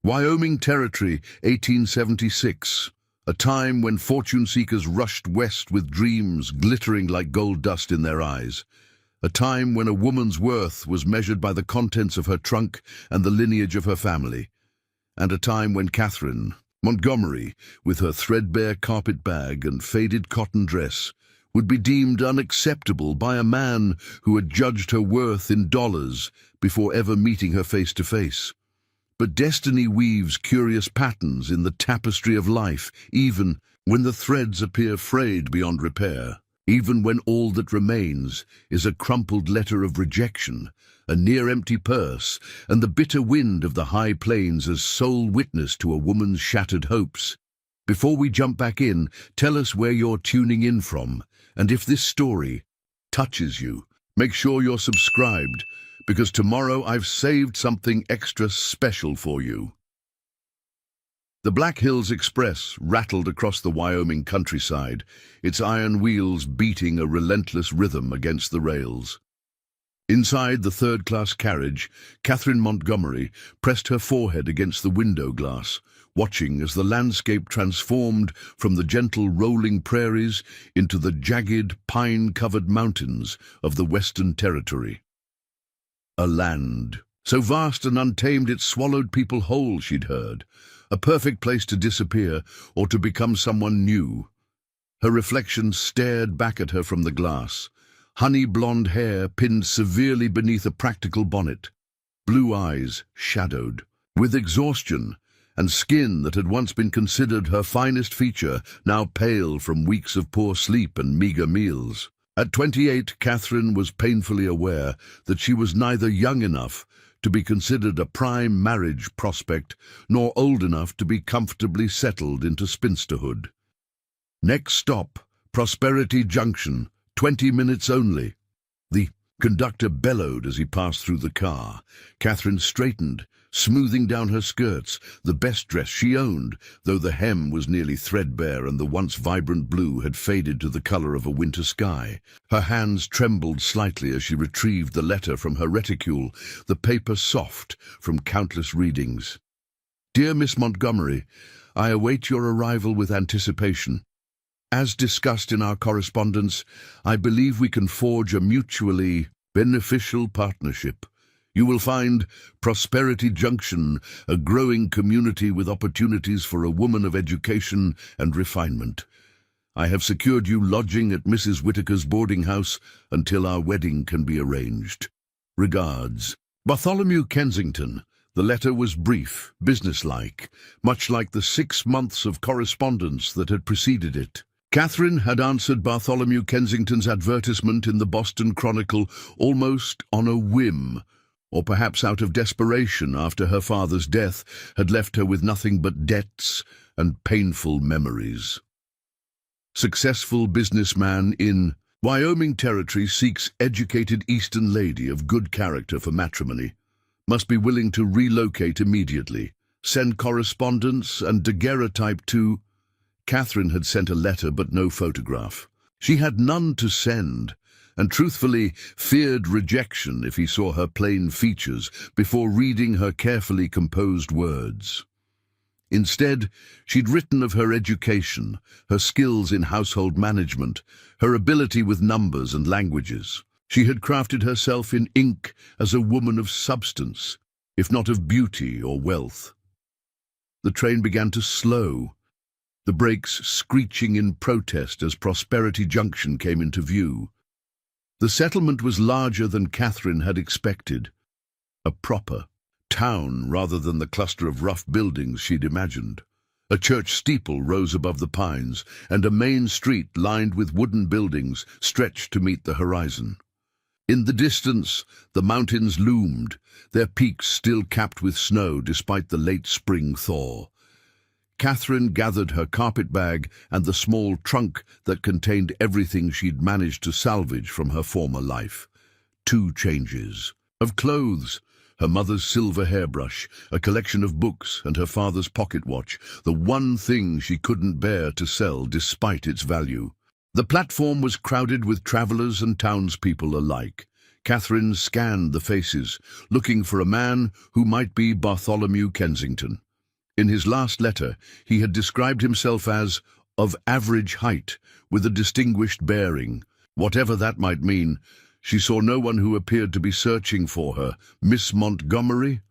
Wyoming Territory, 1876. A time when fortune-seekers rushed west with dreams glittering like gold dust in their eyes. A time when a woman's worth was measured by the contents of her trunk and the lineage of her family. And a time when Catherine Montgomery, with her threadbare carpet bag and faded cotton dress, would be deemed unacceptable by a man who had judged her worth in dollars before ever meeting her face to face. But destiny weaves curious patterns in the tapestry of life, even when the threads appear frayed beyond repair, even when all that remains is a crumpled letter of rejection, a near-empty purse, and the bitter wind of the high plains as sole witness to a woman's shattered hopes. Before we jump back in, tell us where you're tuning in from, and if this story touches you, make sure you're subscribed, because tomorrow I've saved something extra special for you. The Black Hills Express rattled across the Wyoming countryside, its iron wheels beating a relentless rhythm against the rails. Inside the third-class carriage, Catherine Montgomery pressed her forehead against the window glass, watching as the landscape transformed from the gentle rolling prairies into the jagged, pine-covered mountains of the Western Territory. A land so vast and untamed it swallowed people whole, she'd heard. A perfect place to disappear or to become someone new. Her reflection stared back at her from the glass. Honey blonde hair pinned severely beneath a practical bonnet. Blue eyes shadowed with exhaustion, and skin that had once been considered her finest feature, now pale from weeks of poor sleep and meager meals. At 28, Catherine was painfully aware that she was neither young enough to be considered a prime marriage prospect, nor old enough to be comfortably settled into spinsterhood. Next stop, Prosperity Junction, 20 minutes only. The conductor bellowed as he passed through the car. Catherine straightened, smoothing down her skirts, the best dress she owned, though the hem was nearly threadbare and the once vibrant blue had faded to the color of a winter sky. Her hands trembled slightly as she retrieved the letter from her reticule, the paper soft from countless readings. Dear Miss Montgomery, I await your arrival with anticipation. As discussed in our correspondence, I believe we can forge a mutually beneficial partnership. You will find Prosperity Junction a growing community with opportunities for a woman of education and refinement. I have secured you lodging at Mrs. Whitaker's boarding house until our wedding can be arranged. Regards, Bartholomew Kensington. The letter was brief, businesslike, much like the 6 months of correspondence that had preceded it. Catherine had answered Bartholomew Kensington's advertisement in the Boston Chronicle almost on a whim, or perhaps out of desperation after her father's death had left her with nothing but debts and painful memories. Successful businessman in Wyoming Territory seeks educated Eastern lady of good character for matrimony. Must be willing to relocate immediately. Send correspondence and daguerreotype to... Catherine had sent a letter but no photograph. She had none to send, and truthfully feared rejection if he saw her plain features before reading her carefully composed words. Instead, she'd written of her education, her skills in household management, her ability with numbers and languages. She had crafted herself in ink as a woman of substance, if not of beauty or wealth. The train began to slow, the brakes screeching in protest as Prosperity Junction came into view. The settlement was larger than Catherine had expected, a proper town rather than the cluster of rough buildings she'd imagined. A church steeple rose above the pines, and a main street lined with wooden buildings stretched to meet the horizon. In the distance, the mountains loomed, their peaks still capped with snow despite the late spring thaw. Catherine gathered her carpet bag and the small trunk that contained everything she'd managed to salvage from her former life. 2 changes of clothes, her mother's silver hairbrush, a collection of books, and her father's pocket watch, the one thing she couldn't bear to sell despite its value. The platform was crowded with travelers and townspeople alike. Catherine scanned the faces, looking for a man who might be Bartholomew Kensington. In his last letter, he had described himself as of average height, with a distinguished bearing. Whatever that might mean, she saw no one who appeared to be searching for her. Miss Montgomery?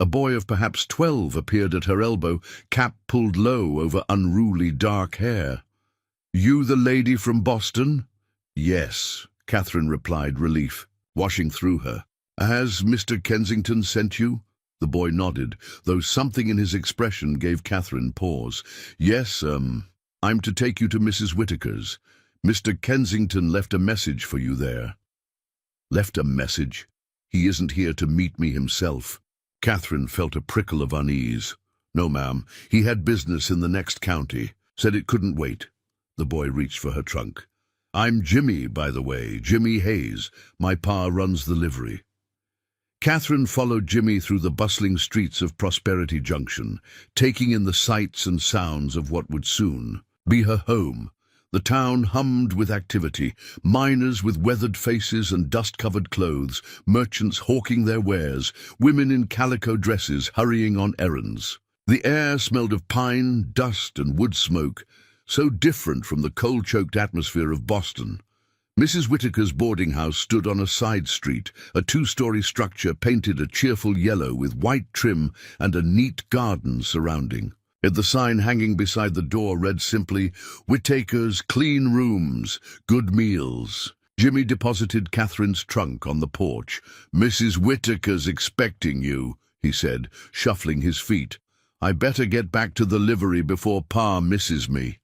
A boy of perhaps 12 appeared at her elbow, cap pulled low over unruly dark hair. "You the lady from Boston?" "Yes," Catherine replied, relief washing through her. "Has Mr. Kensington sent you?" The boy nodded, though something in his expression gave Catherine pause. "Yes, I'm to take you to Mrs. Whittaker's. Mr. Kensington left a message for you there." "Left a message? He isn't here to meet me himself." Catherine felt a prickle of unease. "No, ma'am. He had business in the next county. Said it couldn't wait." The boy reached for her trunk. "I'm Jimmy, by the way, Jimmy Hayes. My pa runs the livery." Catherine followed Jimmy through the bustling streets of Prosperity Junction, taking in the sights and sounds of what would soon be her home. The town hummed with activity, miners with weathered faces and dust-covered clothes, merchants hawking their wares, women in calico dresses hurrying on errands. The air smelled of pine, dust, and wood smoke, so different from the coal-choked atmosphere of Boston. Mrs. Whittaker's boarding house stood on a side street, a two-story structure painted a cheerful yellow with white trim and a neat garden surrounding. The sign hanging beside the door read simply, "Whittaker's Clean Rooms, Good Meals." Jimmy deposited Catherine's trunk on the porch. "Mrs. Whittaker's expecting you," he said, shuffling his feet. "I better get back to the livery before Pa misses me."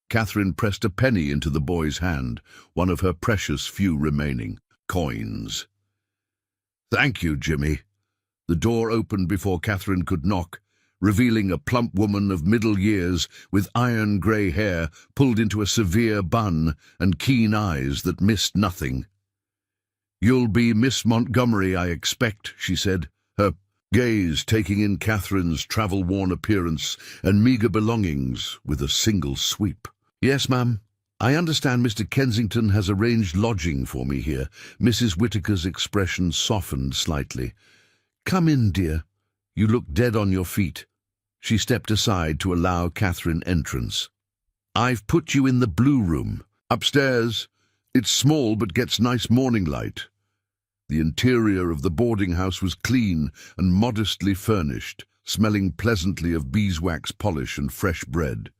Catherine pressed a penny into the boy's hand, one of her precious few remaining coins. "Thank you, Jimmy." The door opened before Catherine could knock, revealing a plump woman of middle years with iron-grey hair pulled into a severe bun and keen eyes that missed nothing. "You'll be Miss Montgomery, I expect," she said, her gaze taking in Catherine's travel-worn appearance and meagre belongings with a single sweep. "Yes, ma'am. I understand Mr. Kensington has arranged lodging for me here." Mrs. Whittaker's expression softened slightly. "Come in, dear. You look dead on your feet." She stepped aside to allow Catherine entrance. "I've put you in the blue room, upstairs. It's small but gets nice morning light." The interior of the boarding house was clean and modestly furnished, smelling pleasantly of beeswax polish and fresh bread.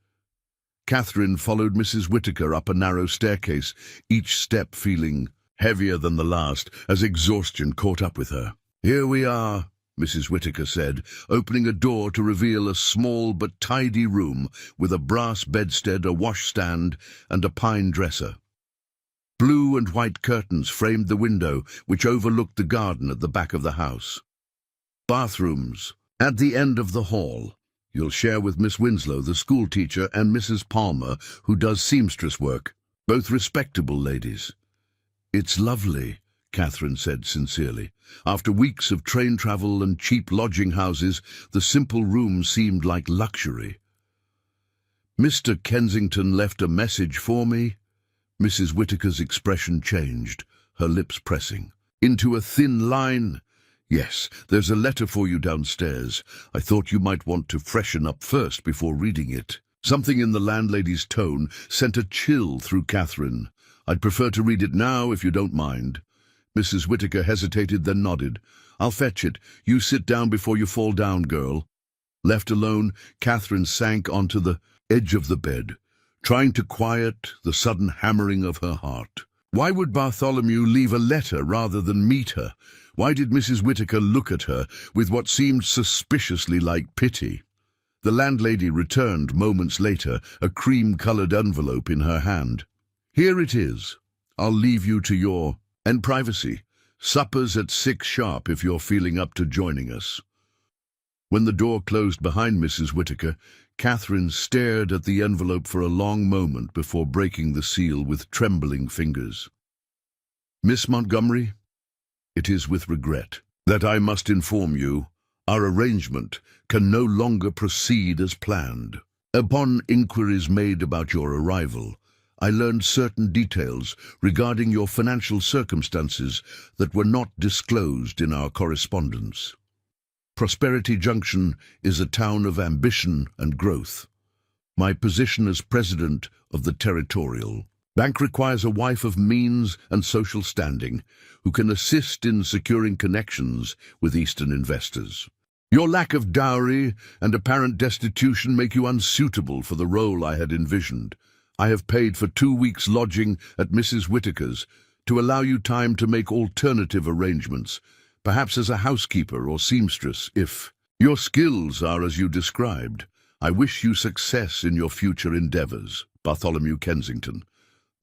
Catherine followed Mrs. Whittaker up a narrow staircase, each step feeling heavier than the last as exhaustion caught up with her. "Here we are," Mrs. Whittaker said, opening a door to reveal a small but tidy room with a brass bedstead, a washstand, and a pine dresser. Blue and white curtains framed the window, which overlooked the garden at the back of the house. Bathrooms at the end of the hall. You'll share with Miss Winslow, the school teacher, and Mrs. Palmer, who does seamstress work, both respectable ladies. "It's lovely," Catherine said sincerely. After weeks of train travel and cheap lodging houses, the simple room seemed like luxury. "Mr. Kensington left a message for me?" Mrs. Whittaker's expression changed, her lips pressing into a thin line. "Yes, there's a letter for you downstairs. I thought you might want to freshen up first before reading it." Something in the landlady's tone sent a chill through Catherine. "I'd prefer to read it now, if you don't mind." Mrs. Whittaker hesitated, then nodded. "I'll fetch it. You sit down before you fall down, girl." Left alone, Catherine sank onto the edge of the bed, trying to quiet the sudden hammering of her heart. Why would Bartholomew leave a letter rather than meet her? Why did Mrs. Whittaker look at her with what seemed suspiciously like pity? The landlady returned moments later, a cream-colored envelope in her hand. "Here it is. I'll leave you to your and privacy. Supper's at 6 sharp if you're feeling up to joining us." When the door closed behind Mrs. Whittaker, Catherine stared at the envelope for a long moment before breaking the seal with trembling fingers. "Miss Montgomery, it is with regret that I must inform you our arrangement can no longer proceed as planned. Upon inquiries made about your arrival, I learned certain details regarding your financial circumstances that were not disclosed in our correspondence. Prosperity Junction is a town of ambition and growth. My position as president of the Territorial Bank requires a wife of means and social standing who can assist in securing connections with Eastern investors. Your lack of dowry and apparent destitution make you unsuitable for the role I had envisioned. I have paid for 2 weeks' lodging at Mrs. Whittaker's to allow you time to make alternative arrangements, perhaps as a housekeeper or seamstress, if your skills are as you described. I wish you success in your future endeavours, Bartholomew Kensington.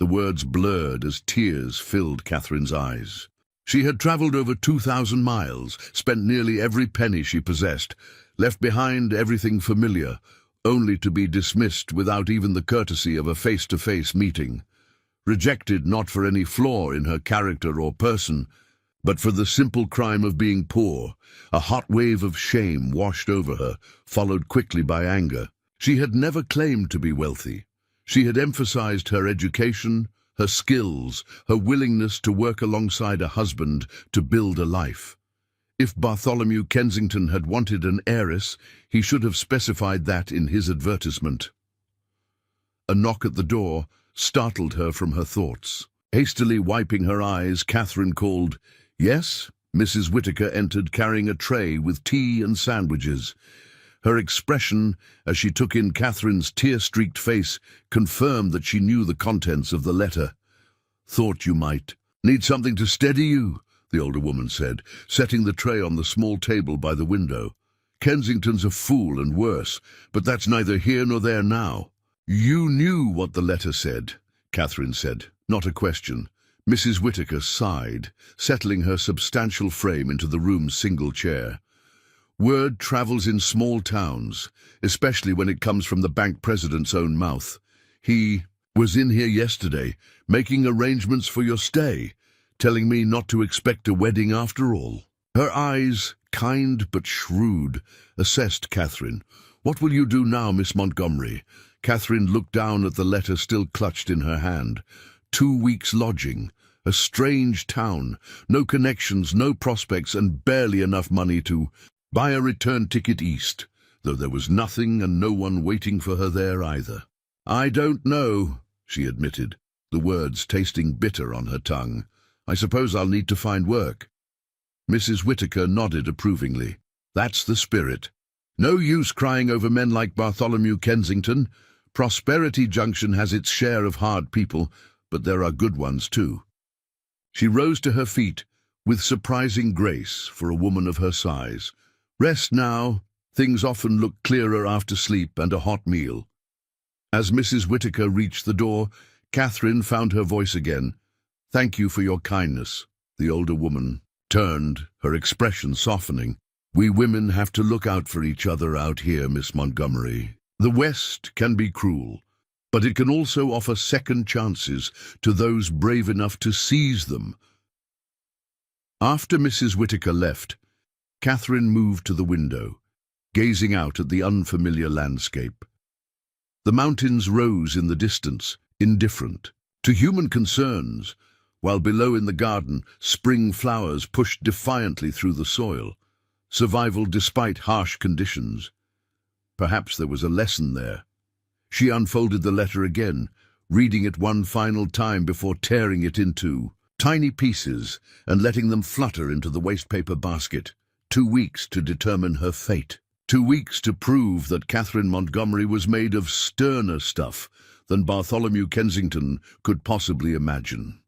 The words blurred as tears filled Catherine's eyes. She had travelled over 2,000 miles, spent nearly every penny she possessed, left behind everything familiar, only to be dismissed without even the courtesy of a face-to-face meeting. Rejected not for any flaw in her character or person, but for the simple crime of being poor. A hot wave of shame washed over her, followed quickly by anger. She had never claimed to be wealthy. She had emphasized her education, her skills, her willingness to work alongside a husband to build a life. If Bartholomew Kensington had wanted an heiress, he should have specified that in his advertisement. A knock at the door startled her from her thoughts. Hastily wiping her eyes, Catherine called, "Yes?" Mrs. Whittaker entered carrying a tray with tea and sandwiches. Her expression, as she took in Catherine's tear-streaked face, confirmed that she knew the contents of the letter. "Thought you might need something to steady you," the older woman said, setting the tray on the small table by the window. "Kensington's a fool and worse, but that's neither here nor there now." "You knew what the letter said," Catherine said, not a question. Mrs. Whittaker sighed, settling her substantial frame into the room's single chair. "Word travels in small towns, especially when it comes from the bank president's own mouth. He was in here yesterday, making arrangements for your stay, telling me not to expect a wedding after all." Her eyes, kind but shrewd, assessed Catherine. "What will you do now, Miss Montgomery?" Catherine looked down at the letter still clutched in her hand. 2 weeks' lodging, a strange town, no connections, no prospects, and barely enough money to buy a return ticket east, though there was nothing and no one waiting for her there either. "I don't know," she admitted, the words tasting bitter on her tongue. "I suppose I'll need to find work." Mrs. Whittaker nodded approvingly. "That's the spirit. No use crying over men like Bartholomew Kensington. Prosperity Junction has its share of hard people, but there are good ones too." She rose to her feet with surprising grace for a woman of her size. "Rest now. Things often look clearer after sleep and a hot meal." As Mrs. Whittaker reached the door, Catherine found her voice again. "Thank you for your kindness." The older woman turned, her expression softening. "We women have to look out for each other out here, Miss Montgomery. The West can be cruel, but it can also offer second chances to those brave enough to seize them." After Mrs. Whittaker left, Catherine moved to the window, gazing out at the unfamiliar landscape. The mountains rose in the distance, indifferent to human concerns, while below in the garden, spring flowers pushed defiantly through the soil. Survival despite harsh conditions. Perhaps there was a lesson there. She unfolded the letter again, reading it one final time before tearing it into tiny pieces and letting them flutter into the wastepaper basket. 2 weeks to determine her fate. 2 weeks to prove that Catherine Montgomery was made of sterner stuff than Bartholomew Kensington could possibly imagine.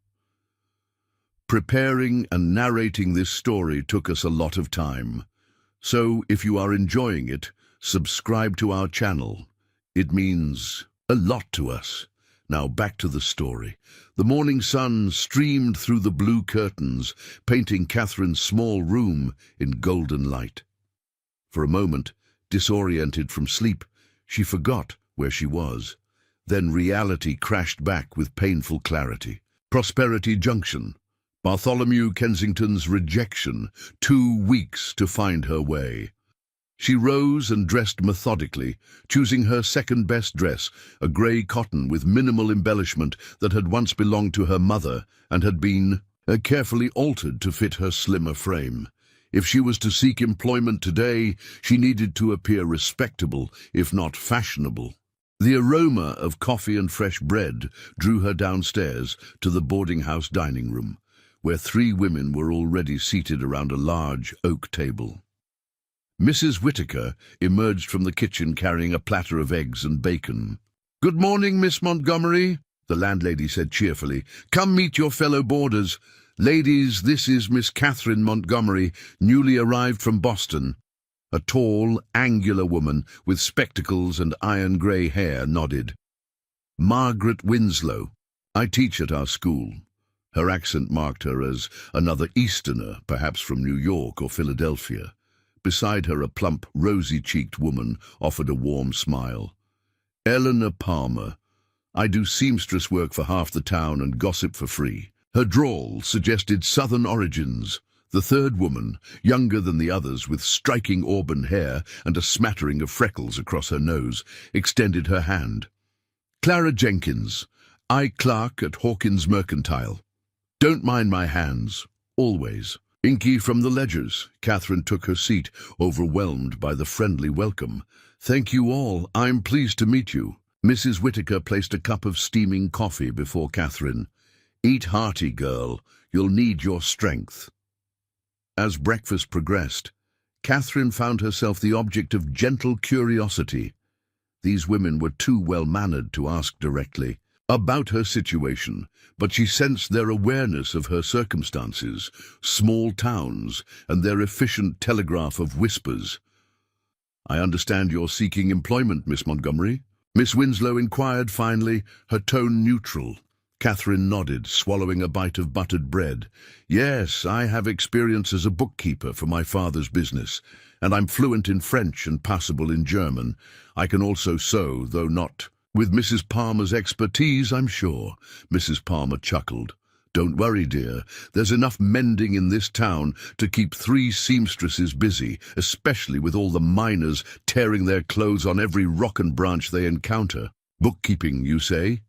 Preparing and narrating this story took us a lot of time. So, if you are enjoying it, subscribe to our channel. It means a lot to us. Now back to the story. The morning sun streamed through the blue curtains, painting Catherine's small room in golden light. For a moment, disoriented from sleep, she forgot where she was. Then reality crashed back with painful clarity. Prosperity Junction. Bartholomew Kensington's rejection. 2 weeks to find her way. She rose and dressed methodically, choosing her second-best dress, a grey cotton with minimal embellishment that had once belonged to her mother and had been carefully altered to fit her slimmer frame. If she was to seek employment today, she needed to appear respectable, if not fashionable. The aroma of coffee and fresh bread drew her downstairs to the boarding house dining room, where 3 women were already seated around a large oak table. Mrs. Whittaker emerged from the kitchen carrying a platter of eggs and bacon. "Good morning, Miss Montgomery," the landlady said cheerfully. "Come meet your fellow boarders. Ladies, this is Miss Catherine Montgomery, newly arrived from Boston." A tall, angular woman with spectacles and iron-grey hair nodded. "Margaret Winslow. I teach at our school." Her accent marked her as another Easterner, perhaps from New York or Philadelphia. Beside her, a plump, rosy-cheeked woman offered a warm smile. "Eleanor Palmer. I do seamstress work for half the town and gossip for free." Her drawl suggested Southern origins. The third woman, younger than the others with striking auburn hair and a smattering of freckles across her nose, extended her hand. "Clara Jenkins. I clerk at Hawkins Mercantile. Don't mind my hands. Always." Inky from the ledgers, Catherine took her seat, overwhelmed by the friendly welcome. "Thank you all. I'm pleased to meet you." Mrs. Whittaker placed a cup of steaming coffee before Catherine. "Eat hearty, girl. You'll need your strength." As breakfast progressed, Catherine found herself the object of gentle curiosity. These women were too well-mannered to ask directly about her situation, but she sensed their awareness of her circumstances, small towns, and their efficient telegraph of whispers. "I understand you're seeking employment, Miss Montgomery?" Miss Winslow inquired finally, her tone neutral. Catherine nodded, swallowing a bite of buttered bread. "Yes, I have experience as a bookkeeper for my father's business, and I'm fluent in French and passable in German. I can also sew, though not with Mrs. Palmer's expertise, I'm sure." Mrs. Palmer chuckled. "Don't worry, dear. There's enough mending in this town to keep 3 seamstresses busy, especially with all the miners tearing their clothes on every rock and branch they encounter." "Bookkeeping, you say?"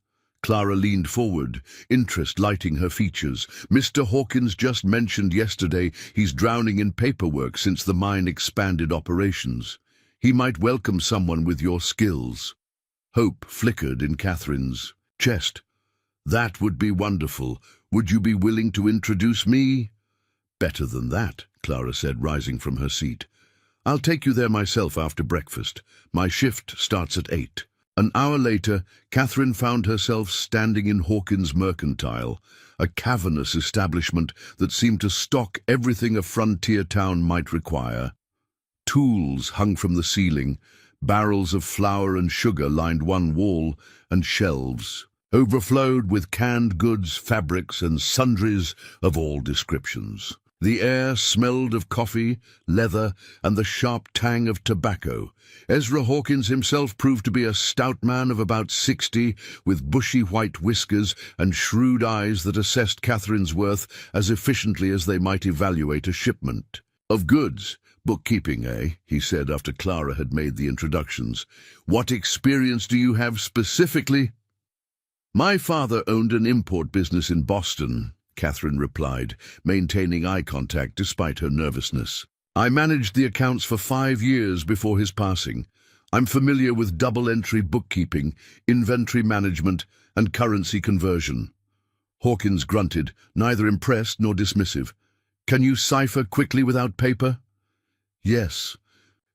Clara leaned forward, interest lighting her features. "Mr. Hawkins just mentioned yesterday he's drowning in paperwork since the mine expanded operations. He might welcome someone with your skills." Hope flickered in Catherine's chest. "That would be wonderful. Would you be willing to introduce me?" "Better than that," Clara said, rising from her seat. "I'll take you there myself after breakfast. My shift starts at 8. An hour later, Catherine found herself standing in Hawkins Mercantile, a cavernous establishment that seemed to stock everything a frontier town might require. Tools hung from the ceiling, barrels of flour and sugar lined one wall, and shelves overflowed with canned goods, fabrics, and sundries of all descriptions. The air smelled of coffee, leather, and the sharp tang of tobacco. Ezra Hawkins himself proved to be a stout man of about 60, with bushy white whiskers and shrewd eyes that assessed Catherine's worth as efficiently as they might evaluate a shipment of goods. "Bookkeeping, eh?" he said after Clara had made the introductions. "What experience do you have specifically?" "My father owned an import business in Boston," Catherine replied, maintaining eye contact despite her nervousness. "I managed the accounts for 5 years before his passing. I'm familiar with double-entry bookkeeping, inventory management, and currency conversion." Hawkins grunted, neither impressed nor dismissive. "Can you cipher quickly without paper?" "Yes."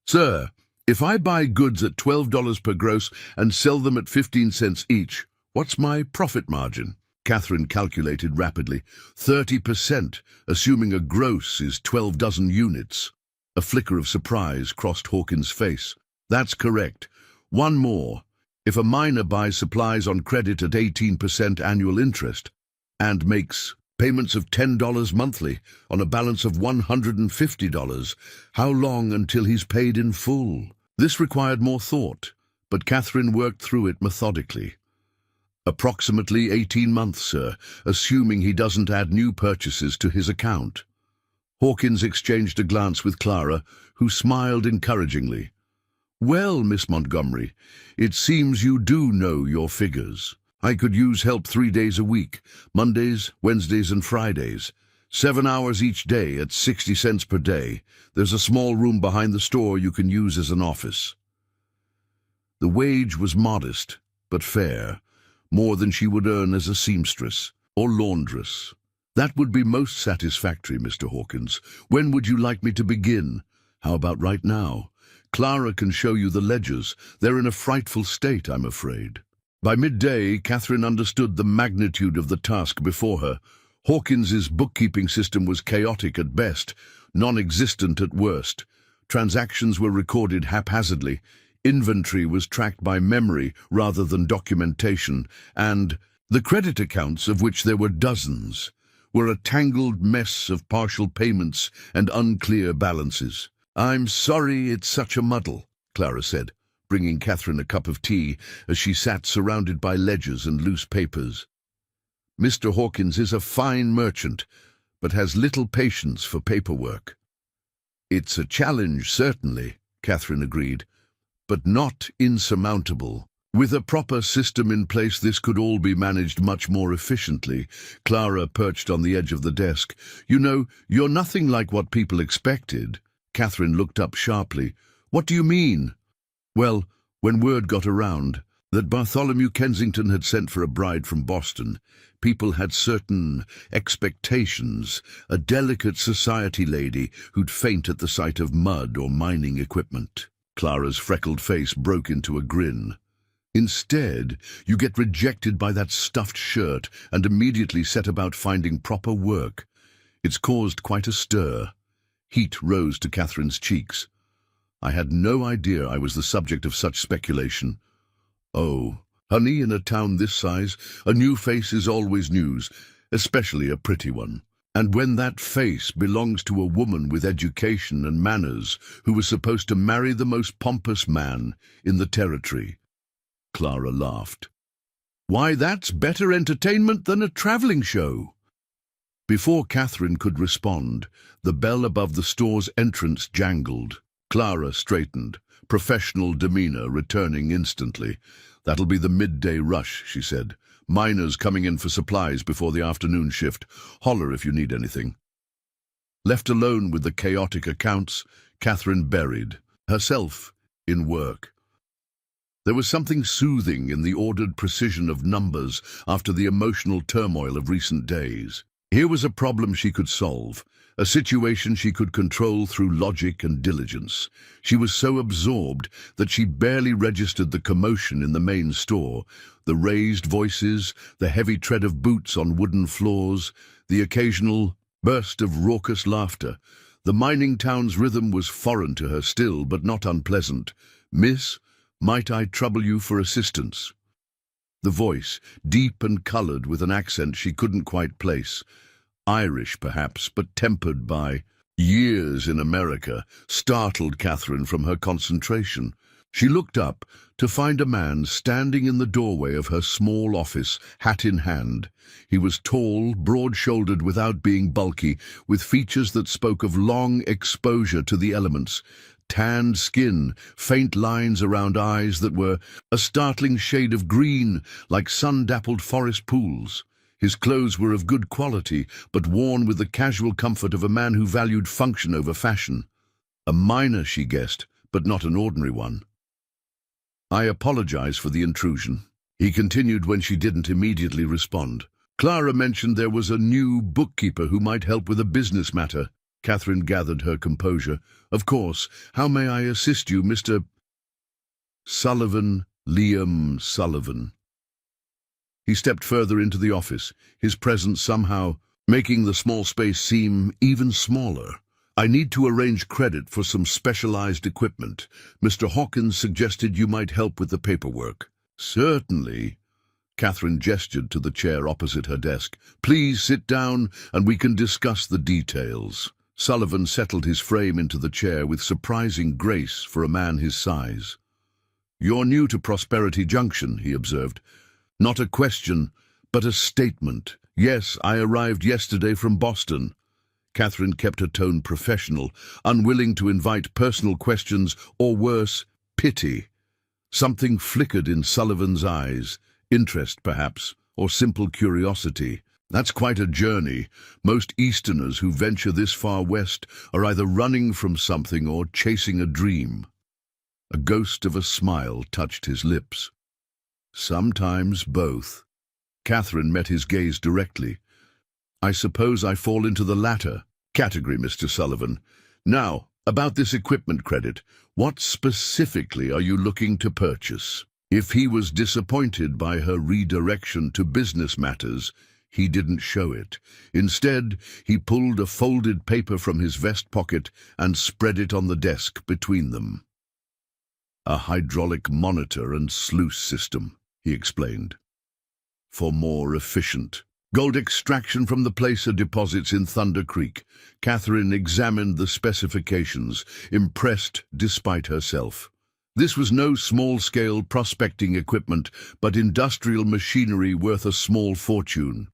"Sir, if I buy goods at $12 per gross and sell them at 15 cents each, what's my profit margin?" Catherine calculated rapidly. 30%, assuming a gross is 12 dozen units. A flicker of surprise crossed Hawkins' face. "That's correct. One more. If a miner buys supplies on credit at 18% annual interest and makes payments of $10 monthly on a balance of $150, how long until he's paid in full?" This required more thought, but Catherine worked through it methodically. "Approximately 18 months, sir, assuming he doesn't add new purchases to his account." Hawkins exchanged a glance with Clara, who smiled encouragingly. "Well, Miss Montgomery, it seems you do know your figures. I could use help 3 days a week, Mondays, Wednesdays, and Fridays. 7 hours each day at 60 cents per day. There's a small room behind the store you can use as an office. The wage was modest, but fair, more than she would earn as a seamstress or laundress. That would be most satisfactory, Mr. Hawkins. When would you like me to begin? How about right now? Clara can show you the ledgers. They're in a frightful state, I'm afraid. By midday, Catherine understood the magnitude of the task before her. Hawkins's bookkeeping system was chaotic at best, non-existent at worst. Transactions were recorded haphazardly. Inventory was tracked by memory rather than documentation, and the credit accounts, of which there were dozens, were a tangled mess of partial payments and unclear balances. "I'm sorry it's such a muddle," Clara said, bringing Catherine a cup of tea as she sat surrounded by ledgers and loose papers. "Mr. Hawkins is a fine merchant, but has little patience for paperwork." "It's a challenge, certainly," Catherine agreed, "but not insurmountable. With a proper system in place, this could all be managed much more efficiently." Clara perched on the edge of the desk. "You know, you're nothing like what people expected." Catherine looked up sharply. "What do you mean?" "Well, when word got around that Bartholomew Kensington had sent for a bride from Boston, people had certain expectations. A delicate society lady who'd faint at the sight of mud or mining equipment." Clara's freckled face broke into a grin. "Instead, you get rejected by that stuffed shirt and immediately set about finding proper work. It's caused quite a stir." Heat rose to Catherine's cheeks. "I had no idea I was the subject of such speculation." "Oh, honey, in a town this size, a new face is always news, especially a pretty one. And when that face belongs to a woman with education and manners who was supposed to marry the most pompous man in the territory." Clara laughed. "Why, that's better entertainment than a traveling show." Before Catherine could respond, the bell above the store's entrance jangled. Clara straightened, professional demeanor returning instantly. "That'll be the midday rush," she said. "Miners coming in for supplies before the afternoon shift. Holler if you need anything." Left alone with the chaotic accounts, Catherine buried herself in work. There was something soothing in the ordered precision of numbers after the emotional turmoil of recent days. Here was a problem she could solve, a situation she could control through logic and diligence. She was so absorbed that she barely registered the commotion in the main store, the raised voices, the heavy tread of boots on wooden floors, the occasional burst of raucous laughter. The mining town's rhythm was foreign to her still, but not unpleasant. "Miss, might I trouble you for assistance?" The voice, deep and coloured with an accent she couldn't quite place. Irish, perhaps, but tempered by years in America, startled Catherine from her concentration. She looked up to find a man standing in the doorway of her small office, hat in hand. He was tall, broad-shouldered without being bulky, with features that spoke of long exposure to the elements. Tanned skin, faint lines around eyes that were a startling shade of green, like sun-dappled forest pools. His clothes were of good quality, but worn with the casual comfort of a man who valued function over fashion. A miner, she guessed, but not an ordinary one. "I apologize for the intrusion," he continued when she didn't immediately respond. "Clara mentioned there was a new bookkeeper who might help with a business matter." Catherine gathered her composure. "Of course. How may I assist you, Mr. Sullivan, Liam Sullivan?" He stepped further into the office, his presence somehow making the small space seem even smaller. "I need to arrange credit for some specialized equipment. Mr. Hawkins suggested you might help with the paperwork." "Certainly." Catherine gestured to the chair opposite her desk. "Please sit down and we can discuss the details." Sullivan settled his frame into the chair with surprising grace for a man his size. "You're new to Prosperity Junction," he observed. "Not a question, but a statement. Yes, I arrived yesterday from Boston." Catherine kept her tone professional, unwilling to invite personal questions or, worse, pity. Something flickered in Sullivan's eyes, interest perhaps, or simple curiosity. That's quite a journey. Most Easterners who venture this far west are either running from something or chasing a dream. A ghost of a smile touched his lips. Sometimes both. Catherine met his gaze directly. I suppose I fall into the latter category, Mr. Sullivan. Now, about this equipment credit, what specifically are you looking to purchase? If he was disappointed by her redirection to business matters, he didn't show it. Instead, he pulled a folded paper from his vest pocket and spread it on the desk between them. A hydraulic monitor and sluice system, he explained. For more efficient gold extraction from the placer deposits in Thunder Creek. Catherine examined the specifications, impressed despite herself. This was no small-scale prospecting equipment, but industrial machinery worth a small fortune.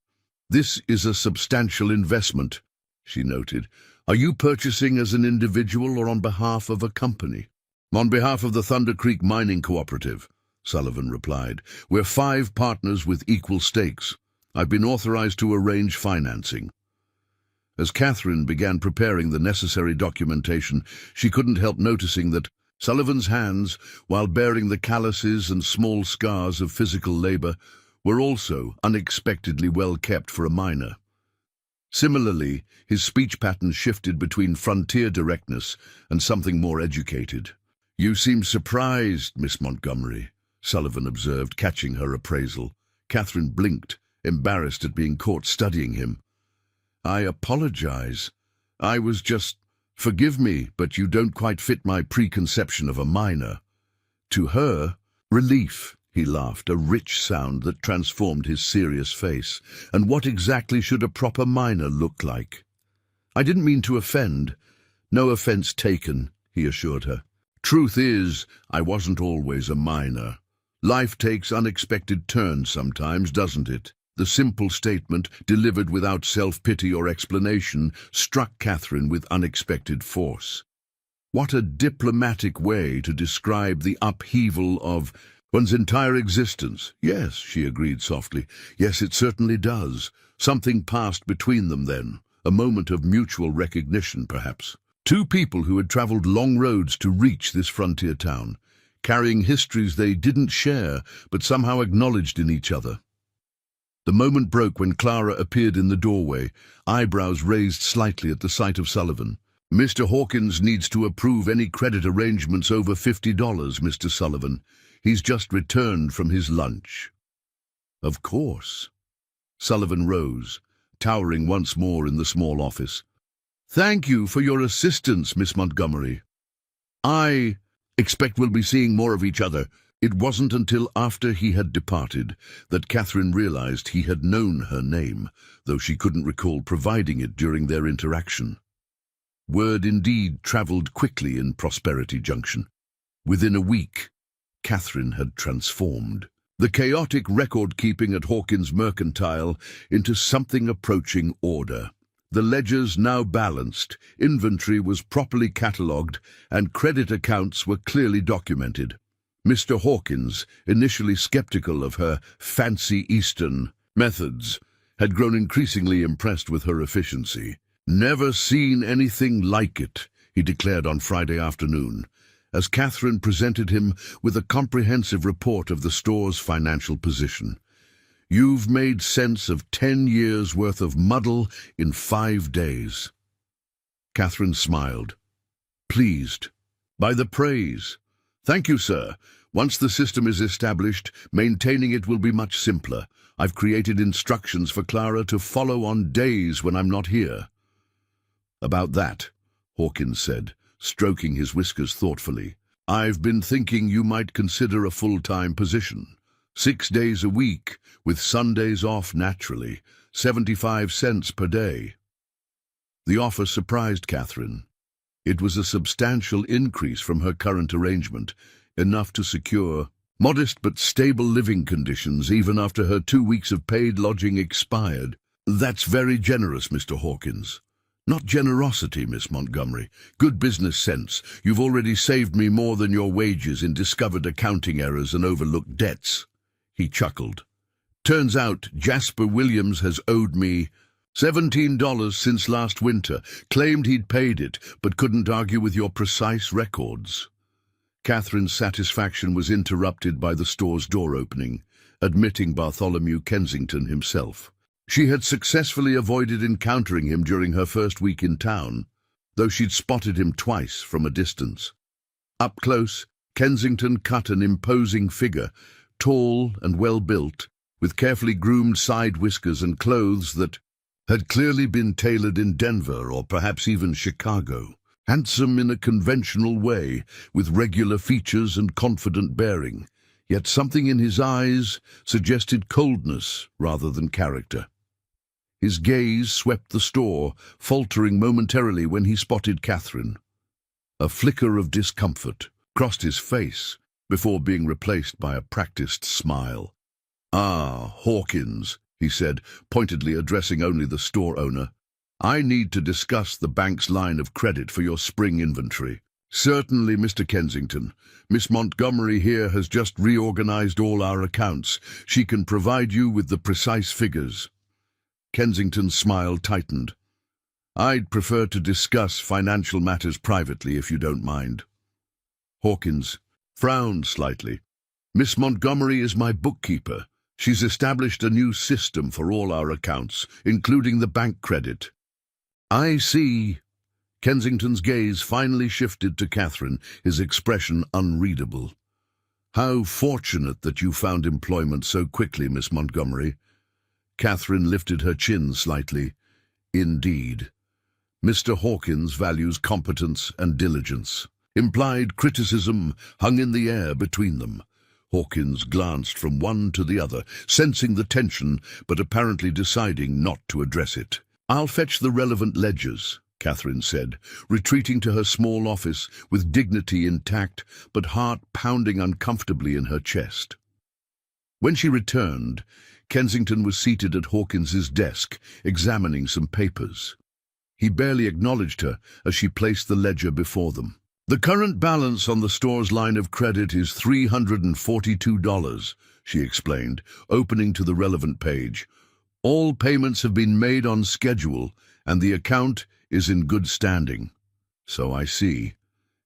This is a substantial investment, she noted. Are you purchasing as an individual or on behalf of a company? On behalf of the Thunder Creek Mining Cooperative, Sullivan replied. We're 5 partners with equal stakes. I've been authorized to arrange financing. As Catherine began preparing the necessary documentation, she couldn't help noticing that Sullivan's hands, while bearing the calluses and small scars of physical labor, were also unexpectedly well kept for a miner. Similarly, his speech pattern shifted between frontier directness and something more educated. You seem surprised, Miss Montgomery, Sullivan observed, catching her appraisal. Catherine blinked, embarrassed at being caught studying him. I apologize. I was just... Forgive me, but you don't quite fit my preconception of a miner. To her, relief, he laughed, a rich sound that transformed his serious face. And what exactly should a proper miner look like? I didn't mean to offend. No offense taken, he assured her. Truth is, I wasn't always a miner. Life takes unexpected turns sometimes, doesn't it? The simple statement, delivered without self-pity or explanation, struck Catherine with unexpected force. What a diplomatic way to describe the upheaval of one's entire existence. Yes, she agreed softly. Yes, it certainly does. Something passed between them then, a moment of mutual recognition, perhaps. 2 people who had traveled long roads to reach this frontier town, carrying histories they didn't share, but somehow acknowledged in each other. The moment broke when Clara appeared in the doorway, eyebrows raised slightly at the sight of Sullivan. Mr. Hawkins needs to approve any credit arrangements over $50, Mr. Sullivan. He's just returned from his lunch. Of course. Sullivan rose, towering once more in the small office. Thank you for your assistance, Miss Montgomery. I expect we'll be seeing more of each other. It wasn't until after he had departed that Catherine realized he had known her name, though she couldn't recall providing it during their interaction. Word indeed traveled quickly in Prosperity Junction. Within a week, Catherine had transformed the chaotic record-keeping at Hawkins Mercantile into something approaching order. The ledgers now balanced, inventory was properly catalogued, and credit accounts were clearly documented. Mr. Hawkins, initially skeptical of her fancy Eastern methods, had grown increasingly impressed with her efficiency. Never seen anything like it, he declared on Friday afternoon, as Catherine presented him with a comprehensive report of the store's financial position. You've made sense of 10 years' worth of muddle in 5 days. Catherine smiled, pleased by the praise. Thank you, sir. Once the system is established, maintaining it will be much simpler. I've created instructions for Clara to follow on days when I'm not here. About that, Hawkins said, stroking his whiskers thoughtfully. I've been thinking you might consider a full-time position. 6 days a week, with Sundays off naturally, 75 cents per day. The offer surprised Catherine. It was a substantial increase from her current arrangement, enough to secure modest but stable living conditions even after her 2 weeks of paid lodging expired. That's very generous, Mr. Hawkins. Not generosity, Miss Montgomery. Good business sense. You've already saved me more than your wages in discovered accounting errors and overlooked debts. He chuckled. Turns out Jasper Williams has owed me $17 since last winter, claimed he'd paid it, but couldn't argue with your precise records." Catherine's satisfaction was interrupted by the store's door opening, admitting Bartholomew Kensington himself. She had successfully avoided encountering him during her first week in town, though she'd spotted him twice from a distance. Up close, Kensington cut an imposing figure, tall and well-built, with carefully groomed side whiskers and clothes that had clearly been tailored in Denver or perhaps even Chicago. Handsome in a conventional way, with regular features and confident bearing, yet something in his eyes suggested coldness rather than character. His gaze swept the store, faltering momentarily when he spotted Catherine. A flicker of discomfort crossed his face before being replaced by a practiced smile. "Ah, Hawkins," he said, pointedly addressing only the store owner. "I need to discuss the bank's line of credit for your spring inventory." "Certainly, Mr. Kensington. Miss Montgomery here has just reorganized all our accounts. She can provide you with the precise figures." Kensington's smile tightened. "I'd prefer to discuss financial matters privately, if you don't mind." Hawkins frowned slightly. "Miss Montgomery is my bookkeeper. She's established a new system for all our accounts, including the bank credit." "I see." Kensington's gaze finally shifted to Catherine, his expression unreadable. "How fortunate that you found employment so quickly, Miss Montgomery." Catherine lifted her chin slightly. "Indeed. Mr. Hawkins values competence and diligence." Implied criticism hung in the air between them. Hawkins glanced from one to the other, sensing the tension, but apparently deciding not to address it. "I'll fetch the relevant ledgers," Catherine said, retreating to her small office with dignity intact, but heart pounding uncomfortably in her chest. When she returned, Kensington was seated at Hawkins's desk, examining some papers. He barely acknowledged her as she placed the ledger before them. "The current balance on the store's line of credit is $342, she explained, opening to the relevant page. "All payments have been made on schedule, and the account is in good standing." "So I see."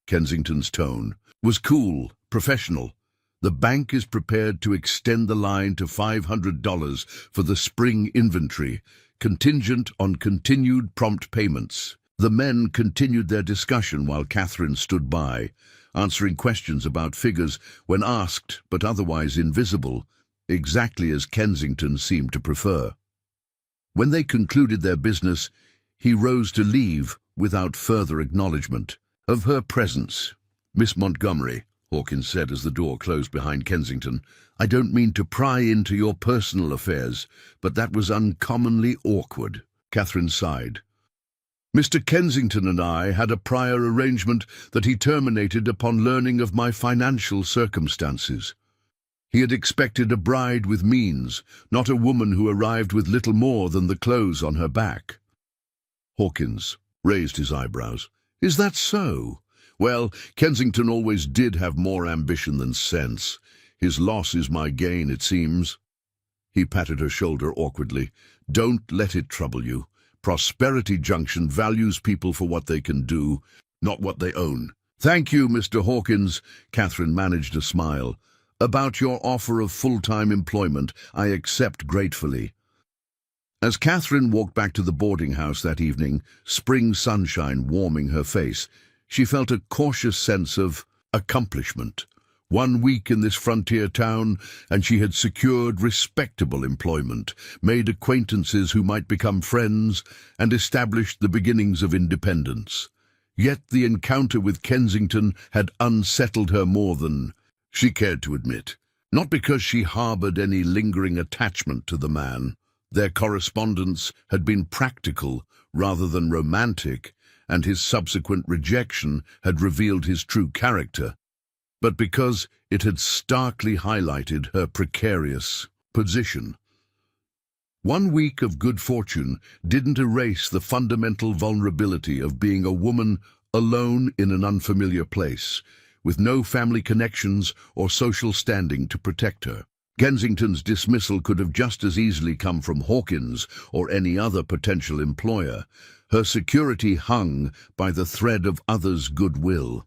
Kensington's tone was cool, professional. "The bank is prepared to extend the line to $500 for the spring inventory, contingent on continued prompt payments." The men continued their discussion while Catherine stood by, answering questions about figures when asked but otherwise invisible, exactly as Kensington seemed to prefer. When they concluded their business, he rose to leave without further acknowledgement of her presence. "Miss Montgomery," Hawkins said as the door closed behind Kensington, "I don't mean to pry into your personal affairs, but that was uncommonly awkward." Catherine sighed. "Mr. Kensington and I had a prior arrangement that he terminated upon learning of my financial circumstances. He had expected a bride with means, not a woman who arrived with little more than the clothes on her back." Hawkins raised his eyebrows. "Is that so? Well, Kensington always did have more ambition than sense. His loss is my gain, it seems." He patted her shoulder awkwardly. "Don't let it trouble you. Prosperity Junction values people for what they can do, not what they own." "Thank you, Mr. Hawkins," Catherine managed a smile. "About your offer of full-time employment, I accept gratefully." As Catherine walked back to the boarding house that evening, spring sunshine warming her face, she felt a cautious sense of accomplishment. 1 week in this frontier town, and she had secured respectable employment, made acquaintances who might become friends, and established the beginnings of independence. Yet the encounter with Kensington had unsettled her more than she cared to admit. Not because she harbored any lingering attachment to the man. Their correspondence had been practical rather than romantic, and his subsequent rejection had revealed his true character, but because it had starkly highlighted her precarious position. 1 week of good fortune didn't erase the fundamental vulnerability of being a woman alone in an unfamiliar place, with no family connections or social standing to protect her. Kensington's dismissal could have just as easily come from Hawkins or any other potential employer. Her security hung by the thread of others' goodwill.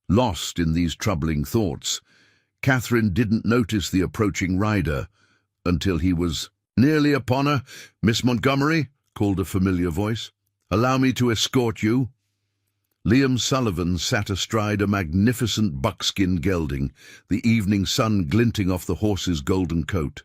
Lost in these troubling thoughts, Catherine didn't notice the approaching rider until he was nearly upon her. "Miss Montgomery," called a familiar voice, "allow me to escort you." Liam Sullivan sat astride a magnificent buckskin gelding, the evening sun glinting off the horse's golden coat.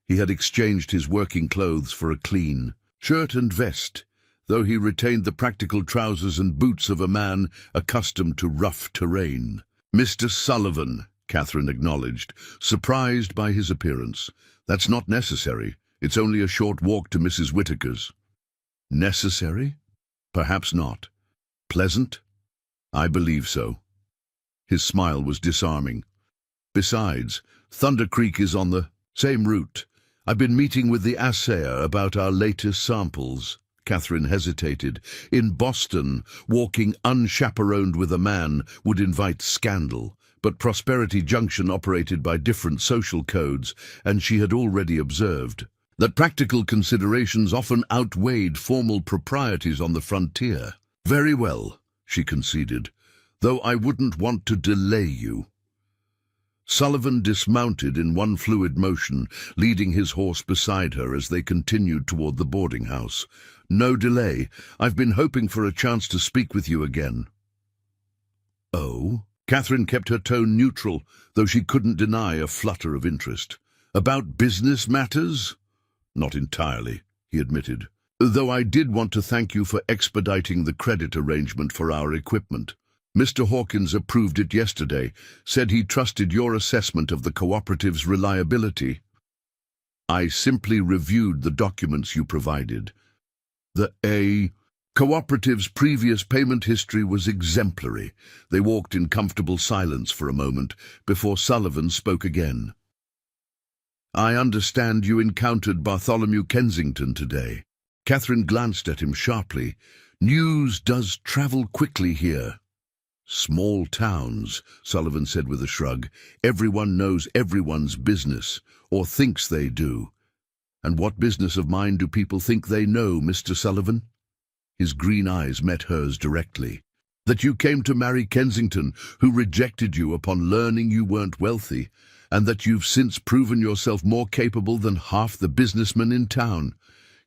He had exchanged his working clothes for a clean shirt and vest, though he retained the practical trousers and boots of a man accustomed to rough terrain. "Mr. Sullivan," Catherine acknowledged, surprised by his appearance. "That's not necessary. It's only a short walk to Mrs. Whittaker's." Necessary? Perhaps not. Pleasant? I believe so. His smile was disarming. "Besides, Thunder Creek is on the same route. I've been meeting with the assayer about our latest samples." Catherine hesitated. In Boston, walking unchaperoned with a man would invite scandal, but Prosperity Junction operated by different social codes, and she had already observed that practical considerations often outweighed formal proprieties on the frontier. "Very well," she conceded, "though I wouldn't want to delay you." Sullivan dismounted in one fluid motion, leading his horse beside her as they continued toward the boarding house. "No delay. I've been hoping for a chance to speak with you again." "Oh?" Catherine kept her tone neutral, though she couldn't deny a flutter of interest. "About business matters?" "Not entirely," he admitted, "though I did want to thank you for expediting the credit arrangement for our equipment. Mr. Hawkins approved it yesterday, said he trusted your assessment of the cooperative's reliability." "I simply reviewed the documents you provided. The cooperative's previous payment history was exemplary." They walked in comfortable silence for a moment before Sullivan spoke again. "I understand you encountered Bartholomew Kensington today." Catherine glanced at him sharply. "News does travel quickly here." "Small towns," Sullivan said with a shrug. "Everyone knows everyone's business, or thinks they do." "And what business of mine do people think they know, Mr. Sullivan?" His green eyes met hers directly. "That you came to marry Kensington, who rejected you upon learning you weren't wealthy, and that you've since proven yourself more capable than half the businessmen in town."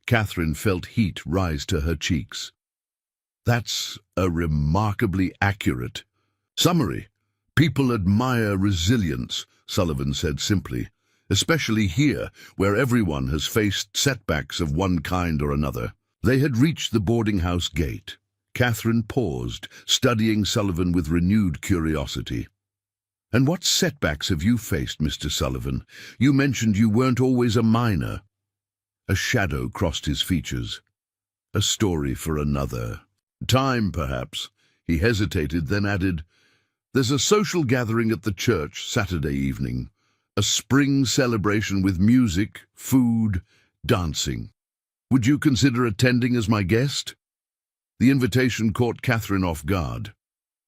Catherine felt heat rise to her cheeks. "That's a remarkably accurate summary. People admire resilience," Sullivan said simply, "especially here, where everyone has faced setbacks of one kind or another." They had reached the boarding house gate. Catherine paused, studying Sullivan with renewed curiosity. "And what setbacks have you faced, Mr. Sullivan? You mentioned you weren't always a miner." A shadow crossed his features. "A story for another time, perhaps." He hesitated, then added, "There's a social gathering at the church Saturday evening. A spring celebration with music, food, dancing. Would you consider attending as my guest?" The invitation caught Catherine off guard.